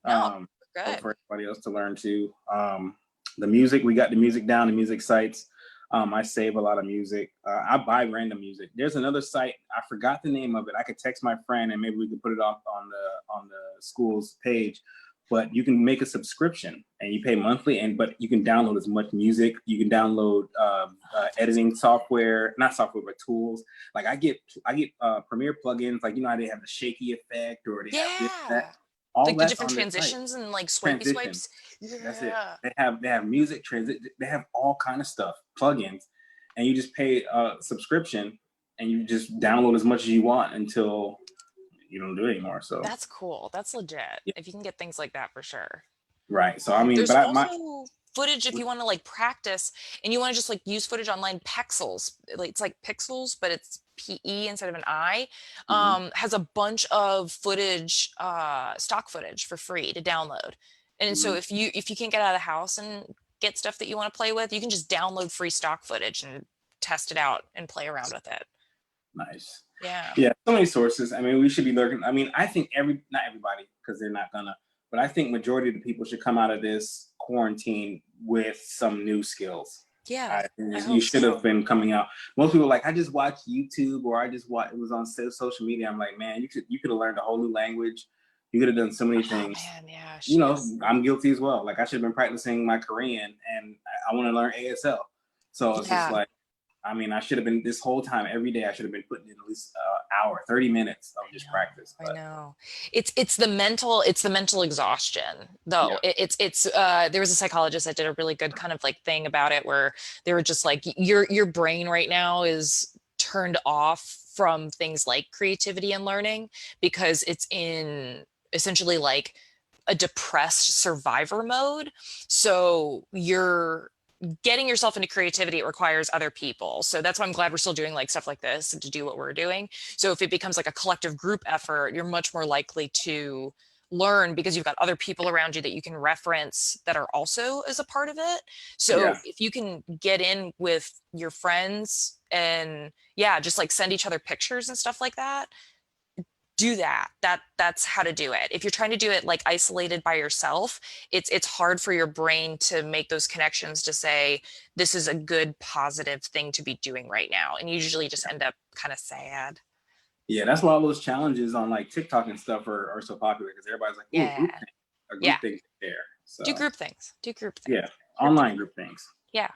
No, good. For everybody else to learn too. The music, we got the music down, the music sites. I save a lot of music. I buy random music. There's another site. I forgot the name of it. I could text my friend and maybe we could put it off on the school's page. But you can make a subscription and you pay monthly, but you can download as much music. You can download editing software, not software, but tools. Like I get Premiere plugins, like, you know how they have the shaky effect or they have this, that. All like the different transitions and like swipey swipes. Yeah. That's it. They have music transit. They have all kind of stuff, plugins, and you just pay a subscription and you just download as much as you want until you don't do it anymore. So that's cool. That's legit. Yeah. If you can get things like that, for sure. Right. So I mean, there's also footage if you want to like practice and you want to just like use footage online. Pexels, it's like pixels, but it's PE instead of an I. Has a bunch of footage, stock footage for free to download. And so if you can't get out of the house and get stuff that you want to play with, you can just download free stock footage and test it out and play around with it. Nice. Yeah. So many sources. I mean, we should be looking. I mean, I think not everybody, because they're not gonna, but I think majority of the people should come out of this quarantine with some new skills. Yeah. You should have been coming out. Most people are like, I just watched YouTube or I just watched, it was on social media. I'm like, man, you could have learned a whole new language. You could have done so many things. Man, yeah. You know, I'm guilty as well. Like I should have been practicing my Korean and I want to learn ASL. So it's just like, I mean, I should have been this whole time, every day, I should have been putting in at least an hour, 30 minutes of just practice. But I know. It's the mental exhaustion though. yeah, There was a psychologist that did a really good kind of like thing about it where they were just like your brain right now is turned off from things like creativity and learning because it's in essentially like a depressed survivor mode. So you're getting yourself into creativity, it requires other people. So that's why I'm glad we're still doing like stuff like this and to do what we're doing. So if it becomes like a collective group effort, you're much more likely to learn because you've got other people around you that you can reference that are also as a part of it. So yeah, if you can get in with your friends and yeah, just like send each other pictures and stuff like that, do that. That's how to do it. If you're trying to do it like isolated by yourself, it's hard for your brain to make those connections to say this is a good positive thing to be doing right now, and you usually just end up kind of sad. yeah. That's why all those challenges on like TikTok and stuff are so popular because everybody's like, "Ooh, Yeah, a yeah. group thing there." Do So group things. Do group yeah, things. online group things, Yeah.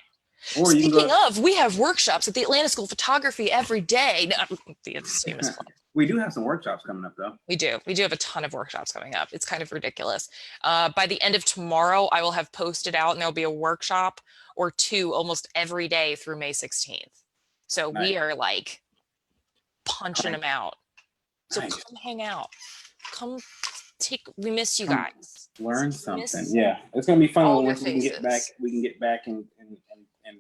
or you can Speaking go. of, we have workshops at the Atlanta School of Photography every day. No, the famous club. We do have some workshops coming up though. We do. We do have a ton of workshops coming up. It's kind of ridiculous. By the end of tomorrow, I will have posted out and there'll be a workshop or two almost every day through May 16th. So Nice, we are like punching nice, them out. So nice. come hang out. Come we miss you Come guys. learn We something. miss Yeah, it's gonna be fun all when your we can get back. faces. We can get back in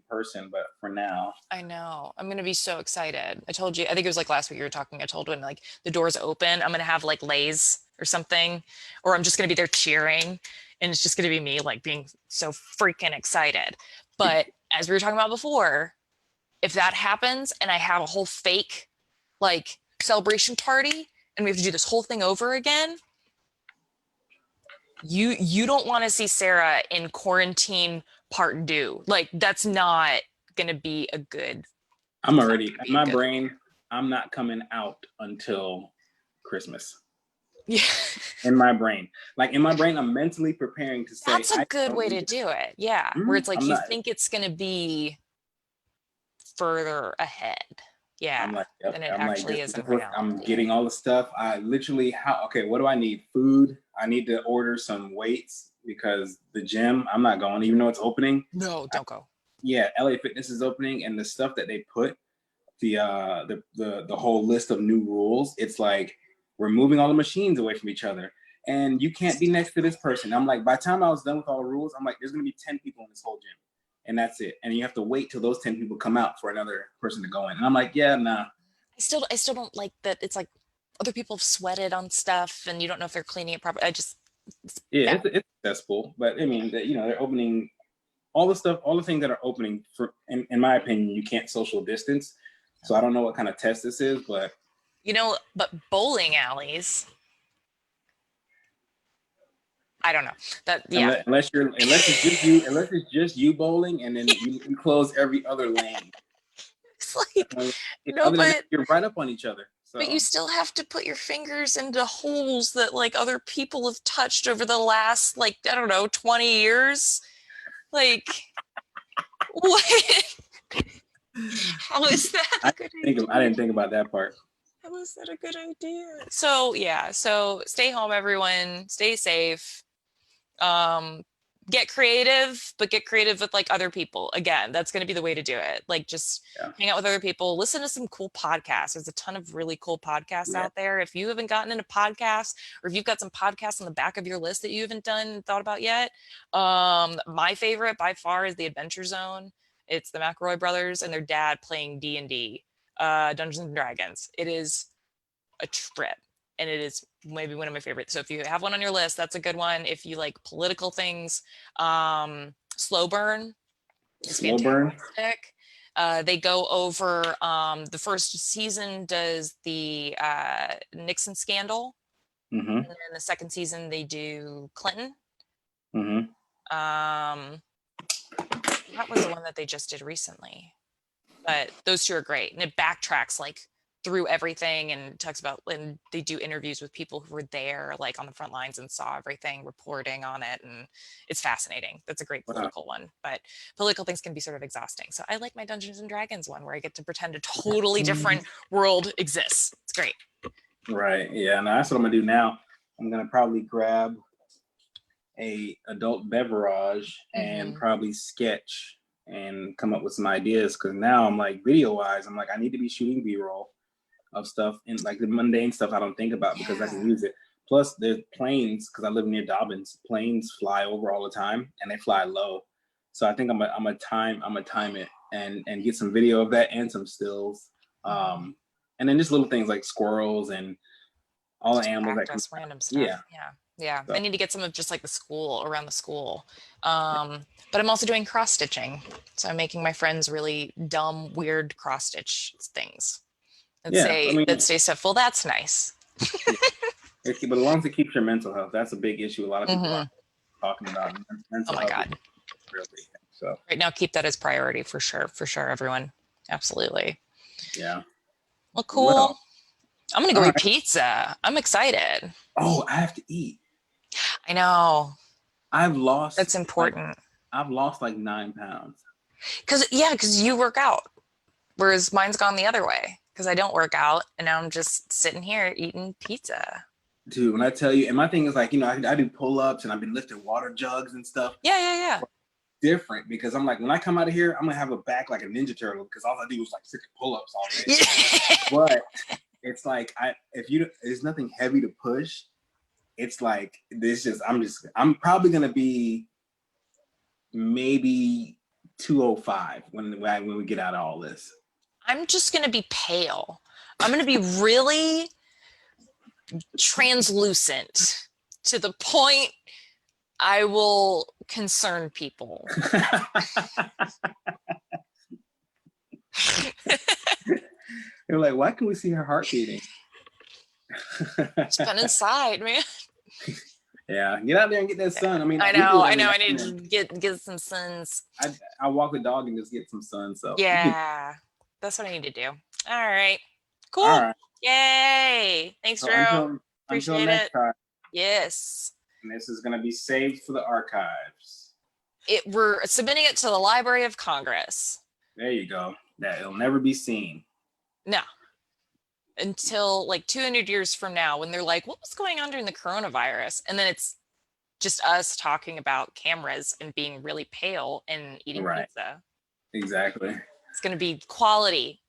person. But for now, I know. I'm gonna be so excited. I told you, I think it was like last week you were talking. I told when like the doors open, I'm gonna have like lays or something, or I'm just gonna be there cheering, and it's just gonna be me like being so freaking excited. But as we were talking about before, if that happens and I have a whole fake like celebration party and we have to do this whole thing over again, you don't want to see Sara in quarantine part two. Like that's not gonna be a good I'm already in be a my good brain. I'm not coming out until Christmas. yeah. In my brain, like in my brain, I'm mentally preparing to say That's a I good don't way need to it. do it. Yeah. Where it's like I'm you not. think it's going to be further ahead. Yeah. I'm like, yep. Than it I'm like, actually this is is in what I'm reality. getting all the stuff. I literally okay, what do I need? Food. I need to order some weights because the gym, I'm not going, even though it's opening. No, don't go. Yeah, LA Fitness is opening, and the stuff that they put, the whole list of new rules, it's like we're moving all the machines away from each other. And you can't be next to this person. I'm like, by the time I was done with all the rules, I'm like, there's gonna be 10 people in this whole gym. And that's it. And you have to wait till those 10 people come out for another person to go in. And I'm like, yeah, nah. I still don't like that it's like other people have sweated on stuff and you don't know if they're cleaning it properly. It's Yeah, bad. it's successful. But I mean, they're opening all the stuff, all the things that are opening for in my opinion, you can't social distance. So I don't know what kind of test this is, but But bowling alleys, I don't know. That yeah. unless it's just you bowling and then you close every other lane. It's like no, Other than that, but you're right up on each other. you So still have to put your fingers into holes that like other people have touched over the last like I don't know 20 years. Like what? How is that a good I idea? didn't think about that part. How is that a good idea? So yeah, so stay home, everyone. Stay safe. Um, get creative, but get creative with like other people. Again, that's going to be the way to do it. Like just Yeah. hang out with other people, listen to some cool podcasts. There's a ton of really cool podcasts Yeah. out there. If you haven't gotten into podcasts, or if you've got some podcasts on the back of your list that you haven't thought about yet, my favorite by far is the Adventure Zone. It's the McElroy brothers and their dad playing D&D, Dungeons and Dragons. It is a trip and it is maybe one of my favorites. So if you have one on your list, that's a good one. If you like political things, Slow Burn is Slow burn. fantastic. They go over the first season does the Nixon scandal, Mm-hmm. and then the second season they do Clinton. Mm-hmm. That was the one that they just did recently. But those two are great, and it backtracks like through everything and talks about, and they do interviews with people who were there, like on the front lines and saw everything, reporting on it. And it's fascinating. That's a great political one, but political things can be sort of exhausting. So I like my Dungeons and Dragons one where I get to pretend a totally different world exists. It's great. Right. Yeah. No, that's what I'm gonna do now. I'm gonna probably grab a adult beverage and probably sketch and come up with some ideas. Cause now I'm like, video wise, I'm like, I need to be shooting B-roll of stuff and like the mundane stuff I don't think about because I can use it. Plus there's planes, because I live near Dobbins, planes fly over all the time and they fly low. So I think I'm gonna time it and get some video of that and some stills. And then just little things like squirrels and all the animals that come. Random stuff. Yeah. So I need to get some of just like the school, around the school. But I'm also doing cross stitching. So I'm making my friends really dumb, weird cross stitch things. That stay stuff. Well, that's nice. But as long as it keeps your mental health, that's a big issue. A lot of people are talking about mental health. Oh my God. Real big thing, so right now, keep that as priority for sure, everyone. Absolutely. Yeah. Well, cool. I'm gonna go eat pizza. I'm excited. Oh, I have to eat. I know. I've lost. That's important. I've lost like 9 pounds. Because you work out, whereas mine's gone the other way. Because I don't work out, and now I'm just sitting here eating pizza. Dude, when I tell you, and my thing is like, I do pull-ups and I've been lifting water jugs and stuff. Yeah. Different because I'm like, when I come out of here, I'm gonna have a back like a Ninja Turtle because all I do is like freaking pull-ups all day. But it's like there's nothing heavy to push. It's like I'm probably gonna be maybe 205 when we get out of all this. I'm just gonna be pale. I'm gonna be really translucent to the point I will concern people. They're like, why can we see her heart beating? It's been inside, man. Yeah, get out there and get that sun. I mean, I know. I need to get some suns. I walk the dog and just get some sun. So yeah, that's what I need to do. All right, cool. All right. Yay! Thanks, Drew. Until next time. Yes. And this is going to be saved for the archives. We're submitting it to the Library of Congress. There you go. That it'll never be seen. No. Until like 200 years from now, when they're like, what was going on during the coronavirus? And then it's just us talking about cameras and being really pale and eating pizza. Exactly. It's going to be quality.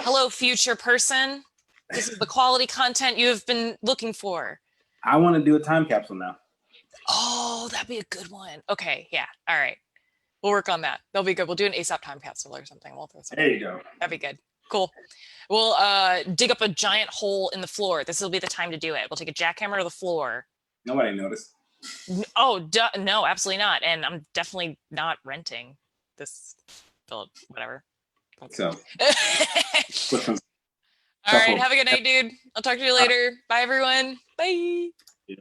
Hello, future person. This is the quality content you have been looking for. I want to do a time capsule now. Oh, that'd be a good one. Okay, yeah. All right. We'll work on that. That'll be good. We'll do an ASoP time capsule or something. There you go. That'd be good. Cool. We'll dig up a giant hole in the floor. This will be the time to do it. We'll take a jackhammer to the floor. Nobody noticed. Oh, no, absolutely not. And I'm definitely not renting this, whatever. So. All right. Have a good night, dude. I'll talk to you later. Bye, everyone. Bye. Yeah.